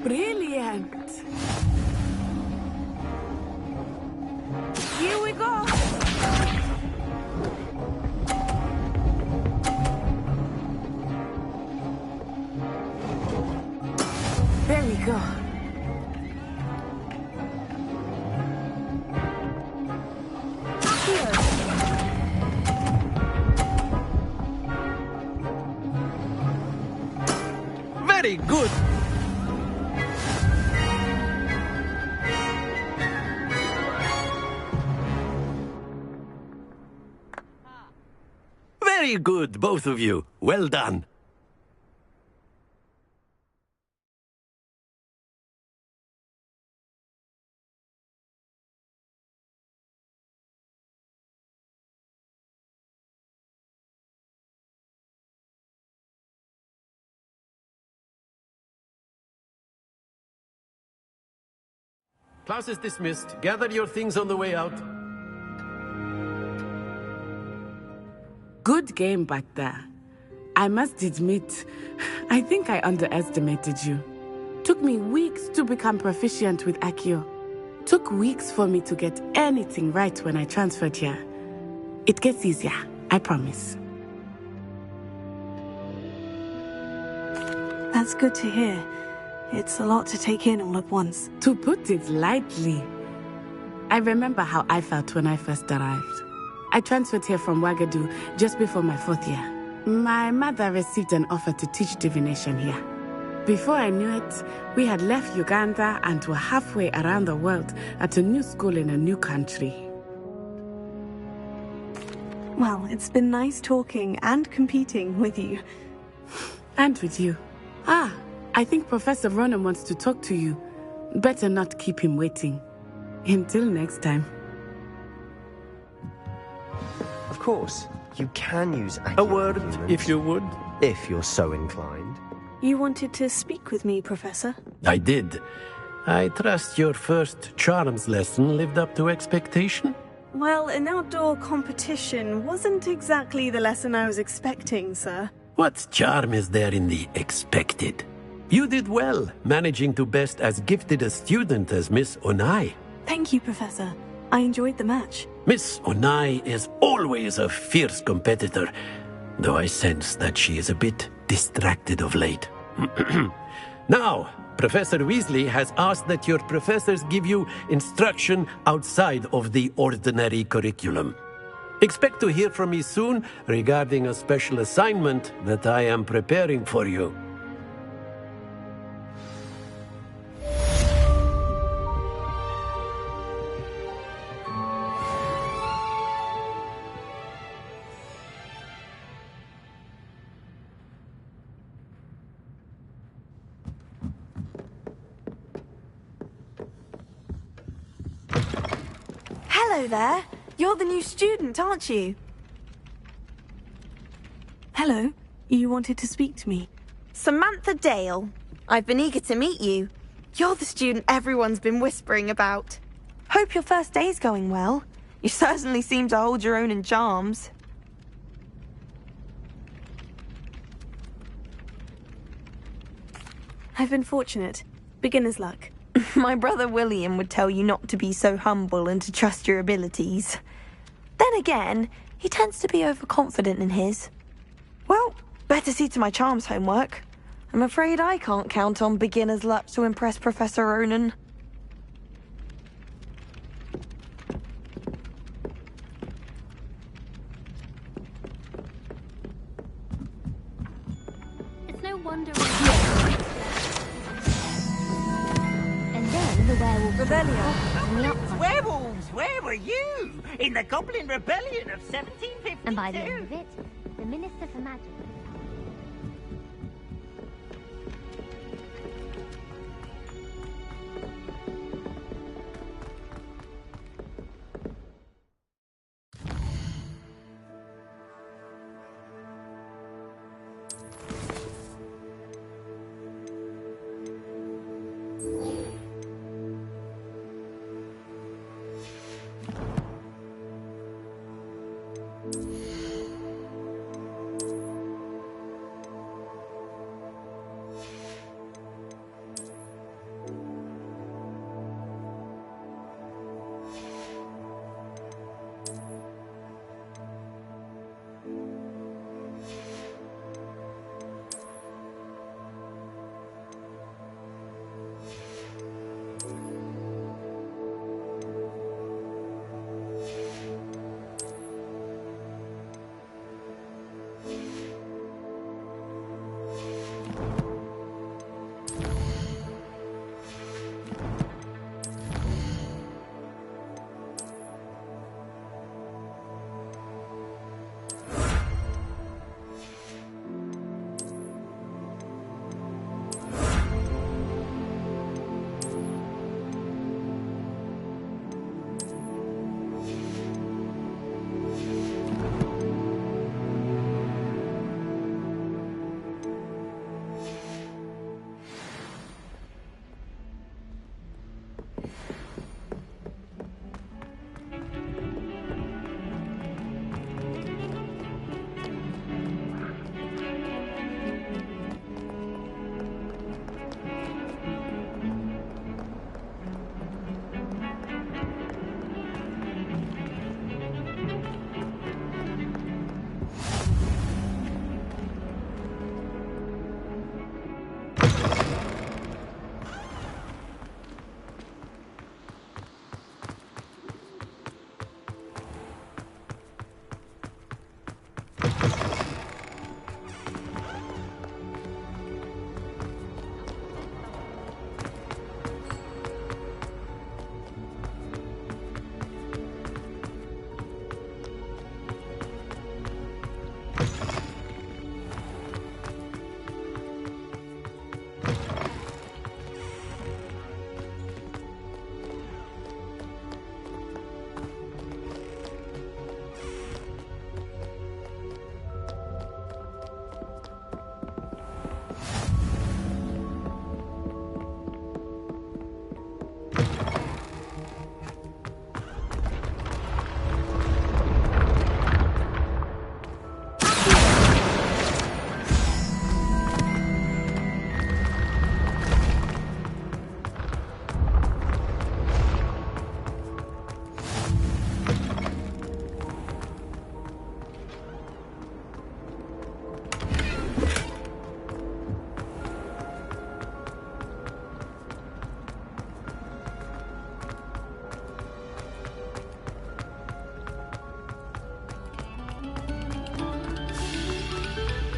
Brilliant! Here we go! There we go. Here. Very good! Very good, both of you. Well done. Class is dismissed. Gather your things on the way out. Good game back there. I must admit, I think I underestimated you. Took me weeks to become proficient with Accio. Took weeks for me to get anything right when I transferred here. It gets easier, I promise. That's good to hear. It's a lot to take in all at once. To put it lightly, I remember how I felt when I first arrived. I transferred here from Wagadu just before my 4th year. My mother received an offer to teach divination here. Before I knew it, we had left Uganda and were halfway around the world at a new school in a new country. Well, it's been nice talking and competing with you. And with you. Ah, I think Professor Ronan wants to talk to you. Better not keep him waiting. Until next time. Of course, you can use A word, if you would. If you're so inclined. You wanted to speak with me, Professor? I did. I trust your first charms lesson lived up to expectation? Well, an outdoor competition wasn't exactly the lesson I was expecting, sir. What charm is there in the expected? You did well, managing to best as gifted a student as Miss Onai. Thank you, Professor. I enjoyed the match. Miss Onai is always a fierce competitor, though I sense that she is a bit distracted of late. Now, Professor Weasley has asked that your professors give you instruction outside of the ordinary curriculum. Expect to hear from me soon regarding a special assignment that I am preparing for you. Hello there. You're the new student, aren't you? Hello. You wanted to speak to me. Samantha Dale. I've been eager to meet you. You're the student everyone's been whispering about. Hope your first day's going well. You certainly seem to hold your own in charms. I've been fortunate. Beginner's luck. My brother William would tell you not to be so humble and to trust your abilities. Then again, he tends to be overconfident in his. Well, better see to my charms homework. I'm afraid I can't count on beginner's luck to impress Professor Ronan. It's no wonder And then the werewolf Rebellion. Werewolves, where were you? In the Goblin Rebellion of 1752. And by the end of it, the Minister for Magic.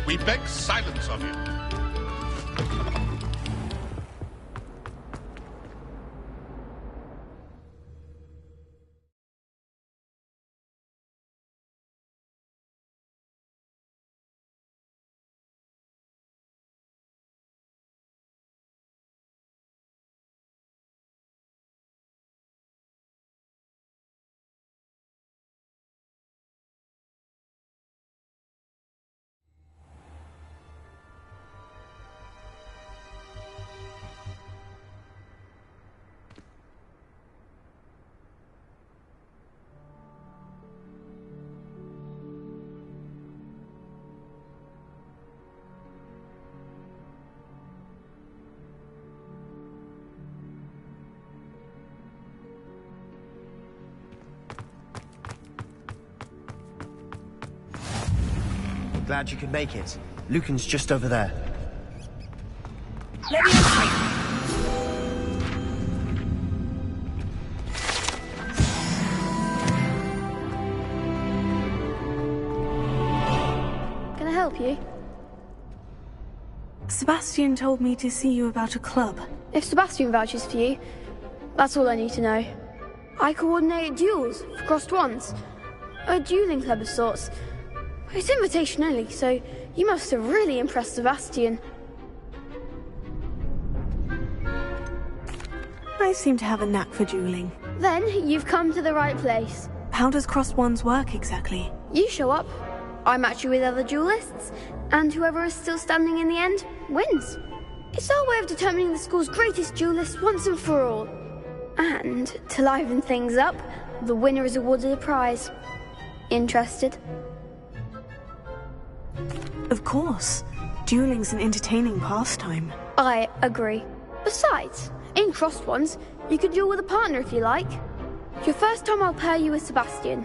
We beg silence of you. Glad you could make it. Lucan's just over there. Let me Can I help you? Sebastian told me to see you about a club. If Sebastian vouches for you, that's all I need to know. I coordinate duels for crossed ones. A dueling club of sorts. It's invitation only, so you must have really impressed Sebastian. I seem to have a knack for dueling. Then you've come to the right place. How does crossed ones work exactly? You show up, I match you with other duelists, and whoever is still standing in the end wins. It's our way of determining the school's greatest duelist once and for all. And to liven things up, the winner is awarded a prize. Interested? Of course. Dueling's an entertaining pastime. I agree. Besides, in crossed ones, you could duel with a partner if you like. Your first time I'll pair you with Sebastian.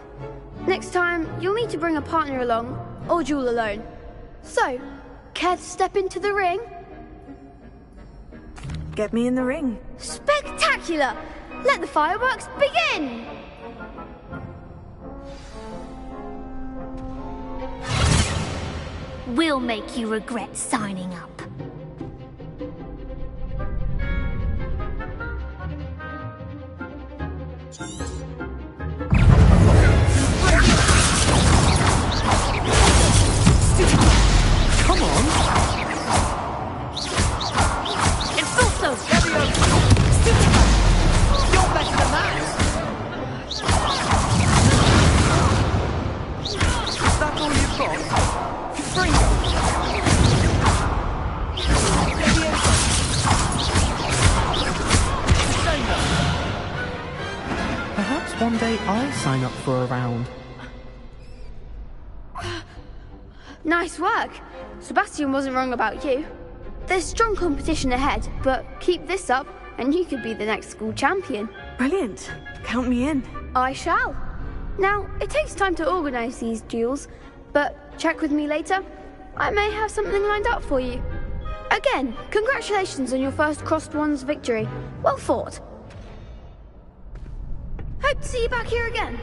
Next time, you'll need to bring a partner along, or duel alone. So, care to step into the ring? Get me in the ring. Spectacular! Let the fireworks begin! We'll make you regret signing up. Come on! It's also You're better than that! Is that all you've got? Bring it! Perhaps one day I'll sign up for a round. Nice work. Sebastian wasn't wrong about you. There's strong competition ahead, but keep this up and you could be the next school champion. Brilliant. Count me in. I shall. Now, it takes time to organise these duels, but check with me later. I may have something lined up for you. Again, congratulations on your first crossed ones victory. Well fought. Hope to see you back here again.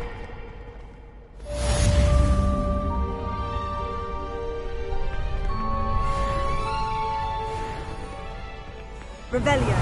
Revelio.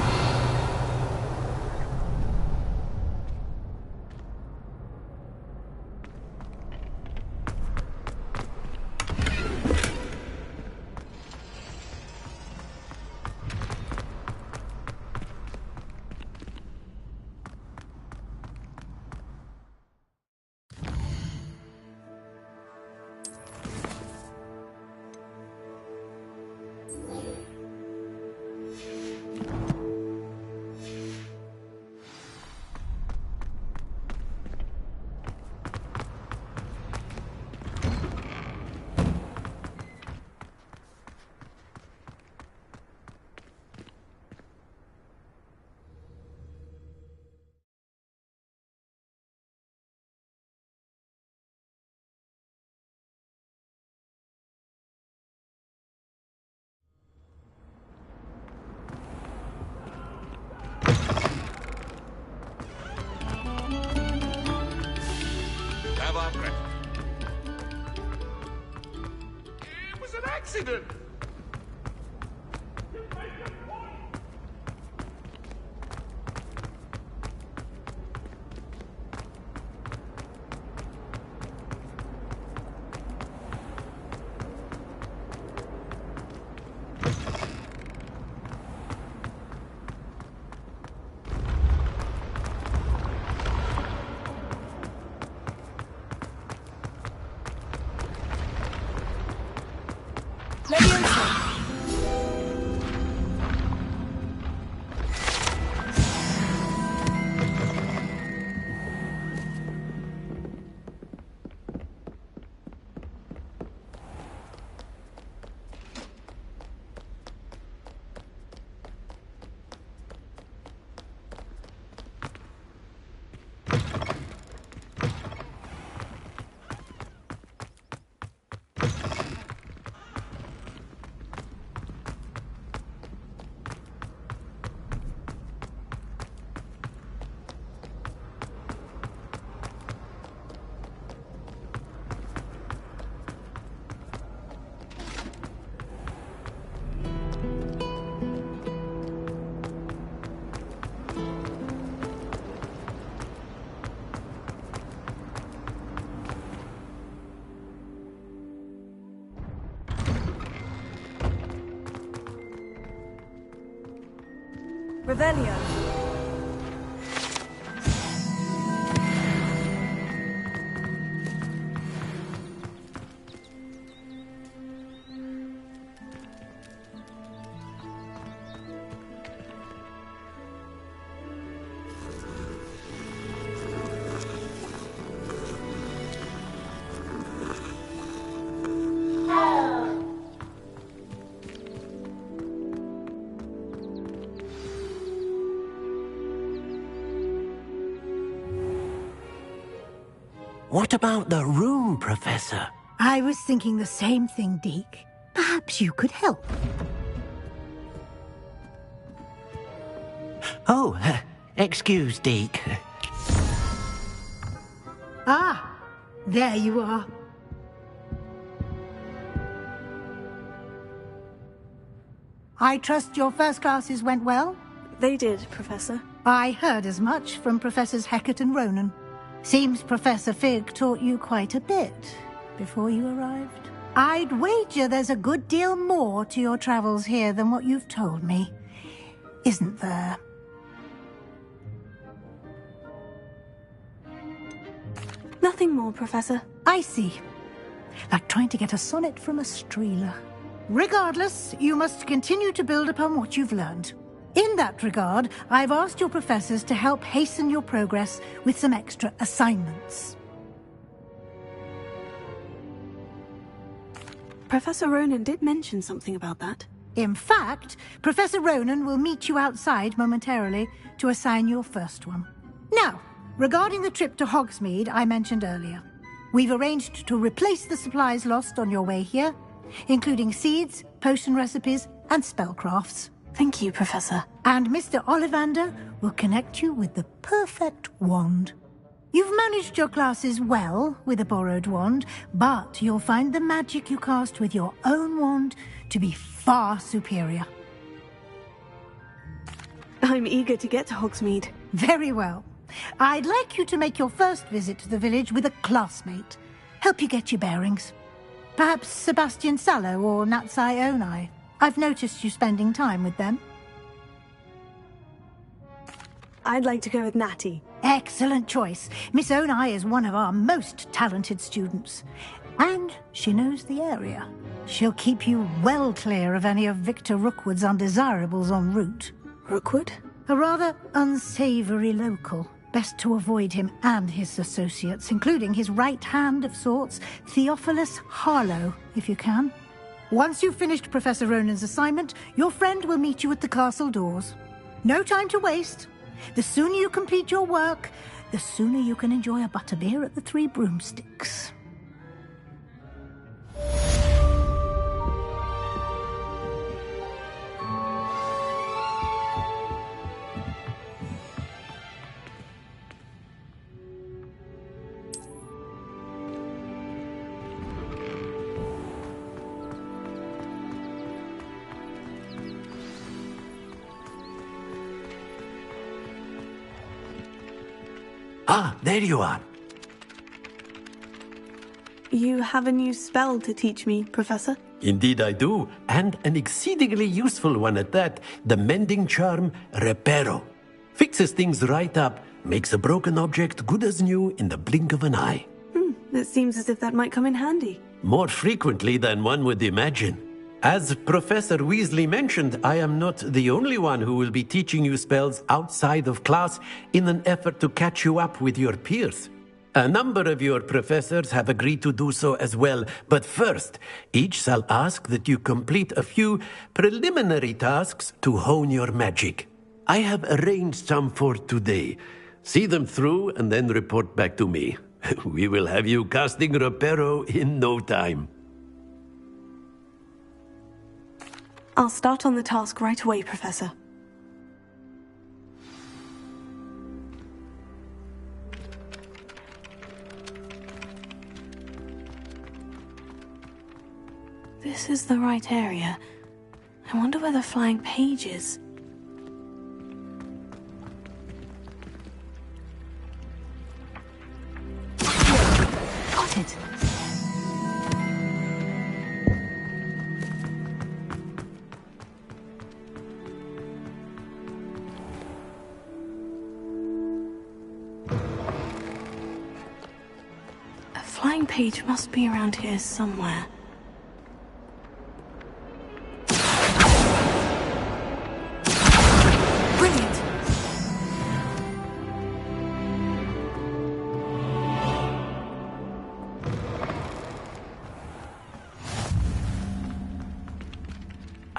accident! Revelio. What about the room, Professor? I was thinking the same thing, Deke. Perhaps you could help. Oh, excuse, Deke. Ah, there you are. I trust your first classes went well? They did, Professor. I heard as much from Professors Hecat and Ronan. Seems Professor Fig taught you quite a bit before you arrived. I'd wager there's a good deal more to your travels here than what you've told me. Isn't there? Nothing more, Professor. I see. Like trying to get a sonnet from a streeler. Regardless, you must continue to build upon what you've learned. In that regard, I've asked your professors to help hasten your progress with some extra assignments. Professor Ronan did mention something about that. In fact, Professor Ronan will meet you outside momentarily to assign your first one. Now, regarding the trip to Hogsmeade I mentioned earlier, we've arranged to replace the supplies lost on your way here, including seeds, potion recipes, and spellcrafts. Thank you, Professor. And Mr. Ollivander will connect you with the perfect wand. You've managed your classes well with a borrowed wand, but you'll find the magic you cast with your own wand to be far superior. I'm eager to get to Hogsmeade. Very well. I'd like you to make your first visit to the village with a classmate. Help you get your bearings. Perhaps Sebastian Sallow or Natsai Onai. I've noticed you spending time with them. I'd like to go with Natty. Excellent choice. Miss Onai is one of our most talented students. And she knows the area. She'll keep you well clear of any of Victor Rookwood's undesirables en route. Rookwood? A rather unsavory local. Best to avoid him and his associates, including his right hand of sorts, Theophilus Harlow, if you can. Once you've finished Professor Ronan's assignment, your friend will meet you at the castle doors. No time to waste. The sooner you complete your work, the sooner you can enjoy a butterbeer at the Three Broomsticks. Ah, there you are. You have a new spell to teach me, Professor? Indeed I do, and an exceedingly useful one at that. The mending charm, Reparo. Fixes things right up, makes a broken object good as new in the blink of an eye. It seems as if that might come in handy. More frequently than one would imagine. As Professor Weasley mentioned, I am not the only one who will be teaching you spells outside of class in an effort to catch you up with your peers. A number of your professors have agreed to do so as well, but first, each shall ask that you complete a few preliminary tasks to hone your magic. I have arranged some for today. See them through and then report back to me. We will have you casting Reparo in no time. I'll start on the task right away, Professor. This is the right area. I wonder where the flying page is. Got it. A flying page must be around here somewhere.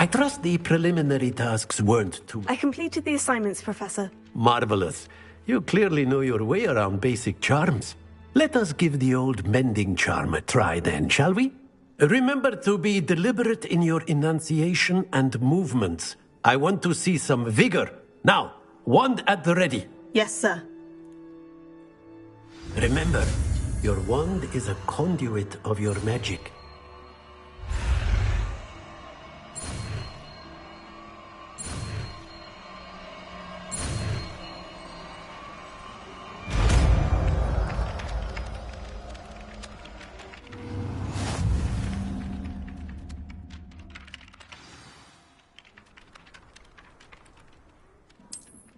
I trust the preliminary tasks weren't too... I completed the assignments, Professor. Marvelous. You clearly know your way around basic charms. Let us give the old mending charm a try then, shall we? Remember to be deliberate in your enunciation and movements. I want to see some vigor. Now, wand at the ready. Yes, sir. Remember, your wand is a conduit of your magic.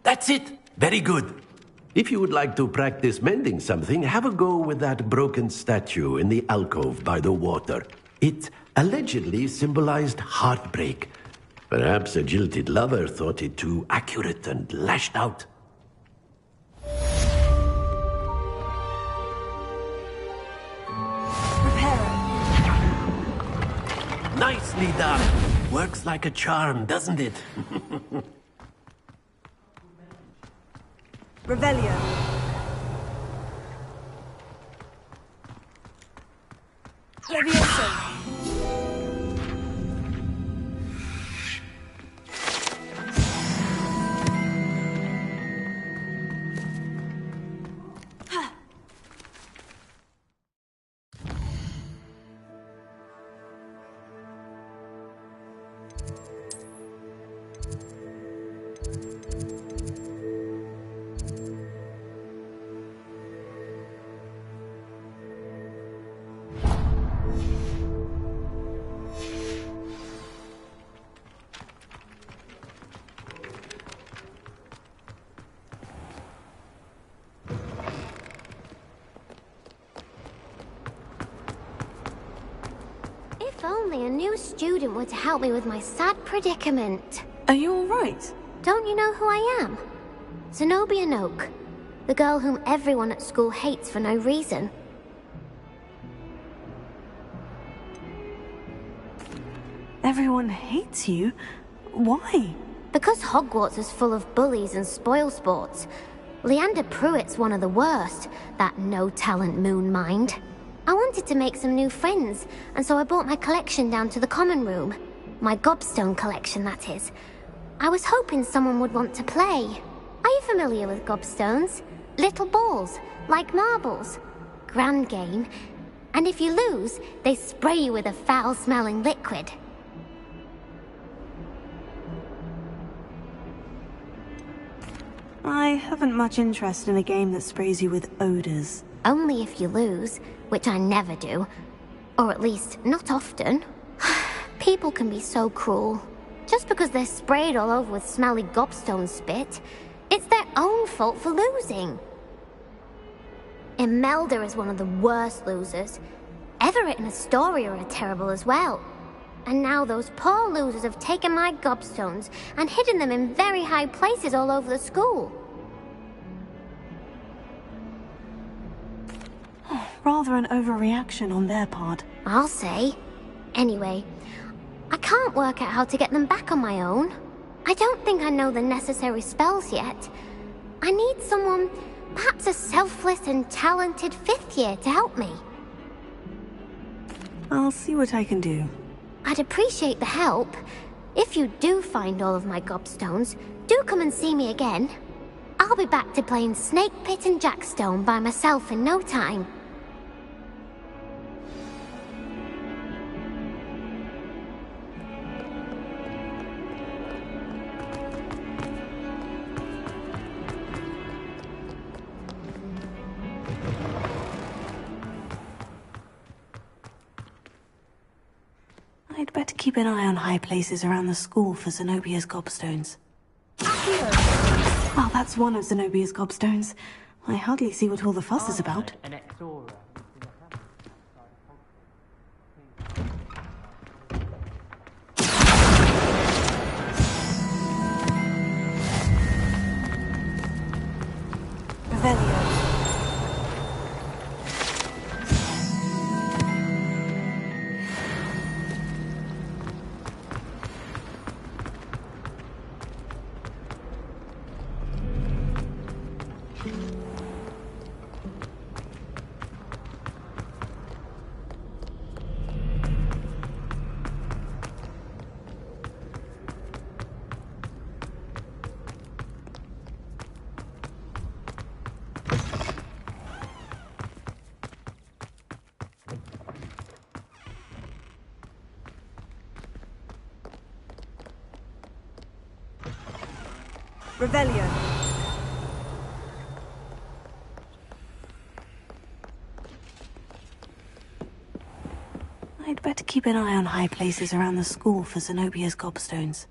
That's it! Very good. If you would like to practice mending something, have a go with that broken statue in the alcove by the water. It allegedly symbolized heartbreak. Perhaps a jilted lover thought it too accurate and lashed out. Nicely done. Works like a charm, doesn't it? Revelio. Levioso. If only a new student were to help me with my sad predicament. Are you all right? Don't you know who I am? Zenobia Noak, the girl whom everyone at school hates for no reason. Everyone hates you? Why? Because Hogwarts is full of bullies and spoilsports. Leander Pruitt's one of the worst, that no-talent moon mind. I wanted to make some new friends, and so I brought my collection down to the common room. My gobstone collection, that is. I was hoping someone would want to play. Are you familiar with gobstones? Little balls, like marbles. Grand game. And if you lose, they spray you with a foul-smelling liquid. I haven't much interest in a game that sprays you with odors. Only if you lose, which I never do. Or at least, not often. People can be so cruel. Just because they're sprayed all over with smelly gobstone spit, it's their own fault for losing. Imelda is one of the worst losers. Everett and Astoria are terrible as well. And now those poor losers have taken my gobstones and hidden them in very high places all over the school. Rather an overreaction on their part. I'll say. Anyway, I can't work out how to get them back on my own. I don't think I know the necessary spells yet. I need someone, perhaps a selfless and talented 5th year to help me. I'll see what I can do. I'd appreciate the help. If you do find all of my gobstones, do come and see me again. I'll be back to playing Snake Pit and Jackstone by myself in no time. I'd better keep an eye on high places around the school for Zenobia's gobstones. Well, that's one of Zenobia's gobstones. I hardly see what all the fuss is about. Revelio. Revelio. I'd better keep an eye on high places around the school for Zenobia's gobstones.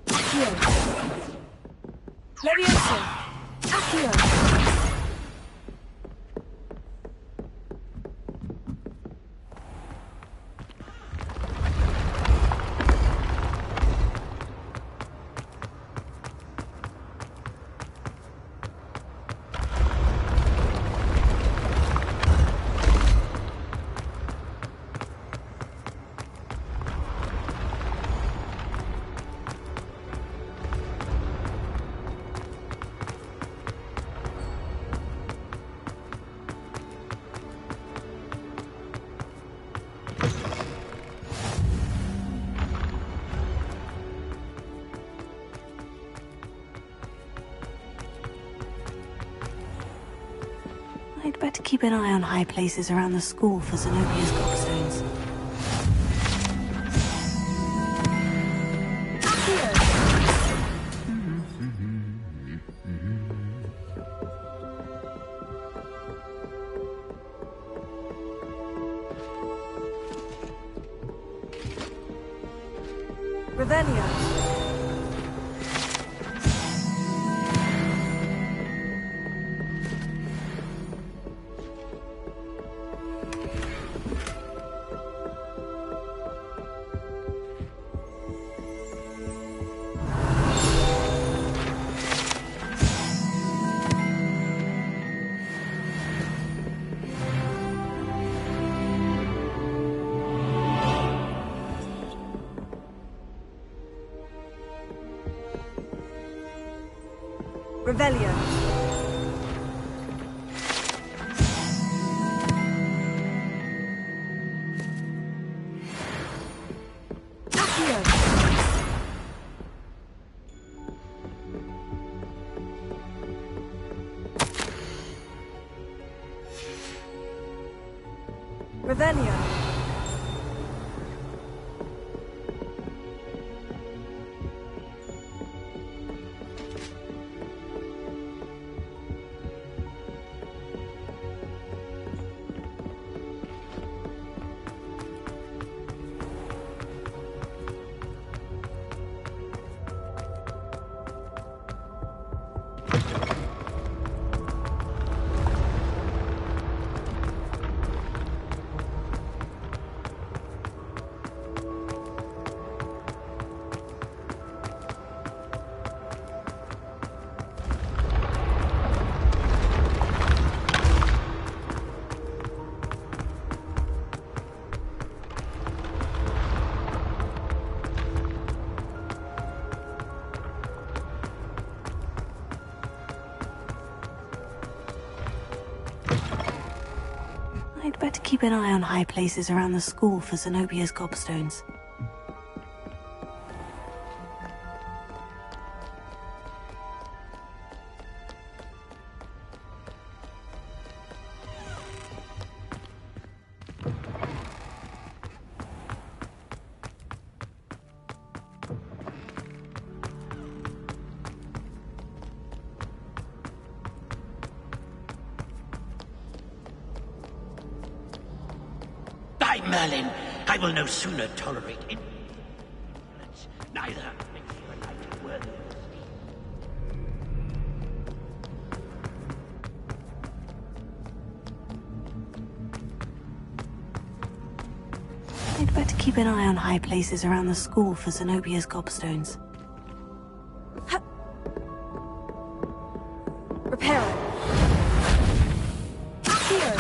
Accio. Levioso. Accio. I'd better keep an eye on high places around the school for Zenobia's gobstones. Revelio. Revelio. Accio. Revelio. I'd better keep an eye on high places around the school for Zenobia's gobstones. By Merlin, I will no sooner tolerate indolence, neither makes you a knight worthy of esteem. I'd better keep an eye on high places around the school for Zenobia's gobstones. Reparo. Here.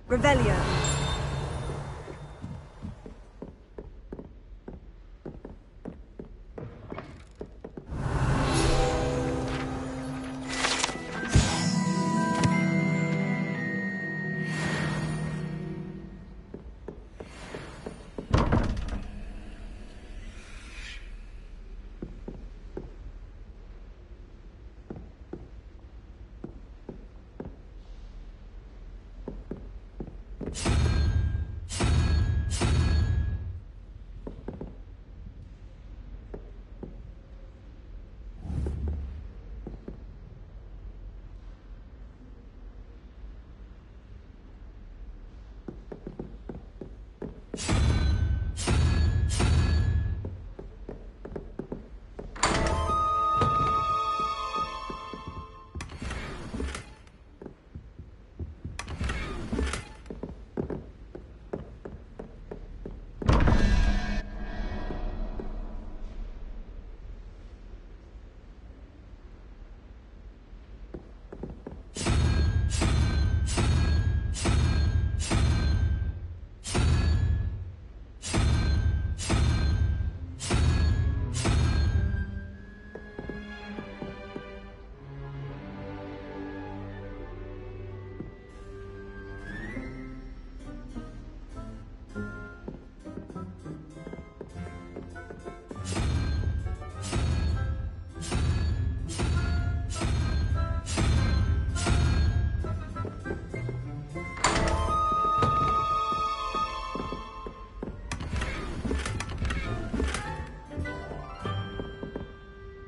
Revelio.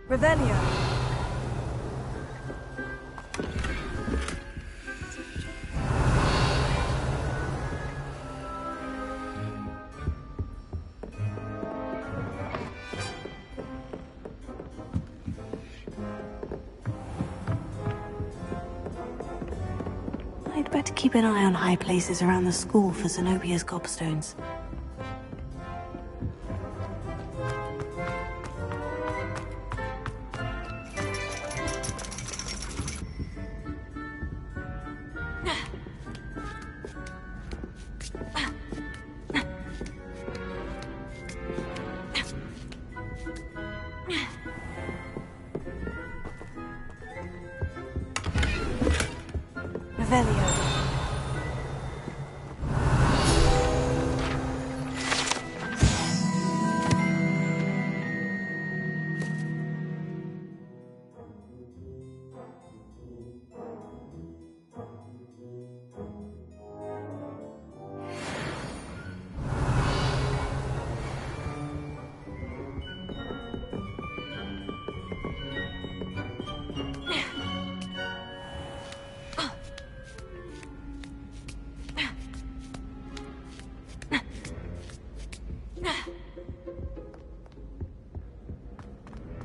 Revelio. I'd better keep an eye on high places around the school for Zenobia's gobstones. Revelio.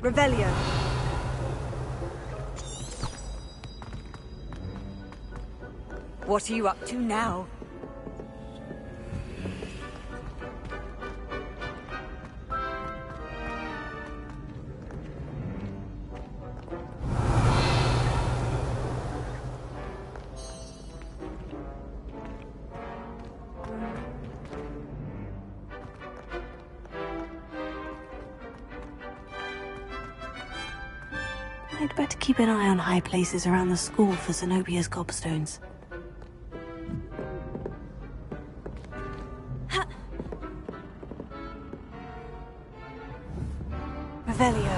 Revelio. What are you up to now? I'd better keep an eye on high places around the school for Zenobia's gobstones. Revelio.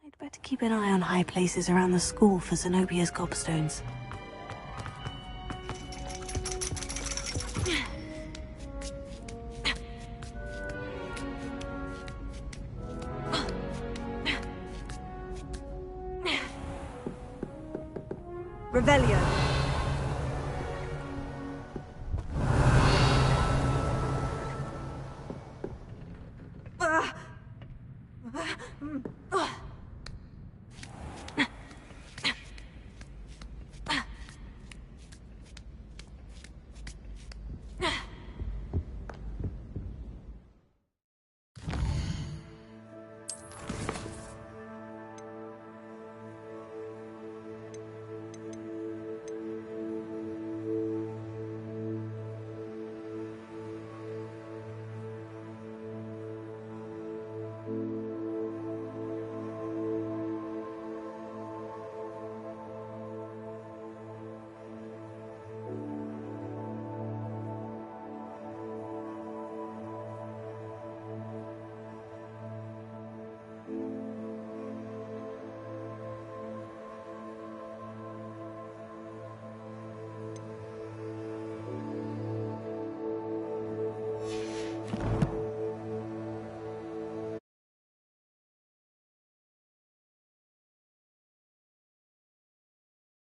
I'd better keep an eye on high places around the school for Zenobia's gobstones. Revelio.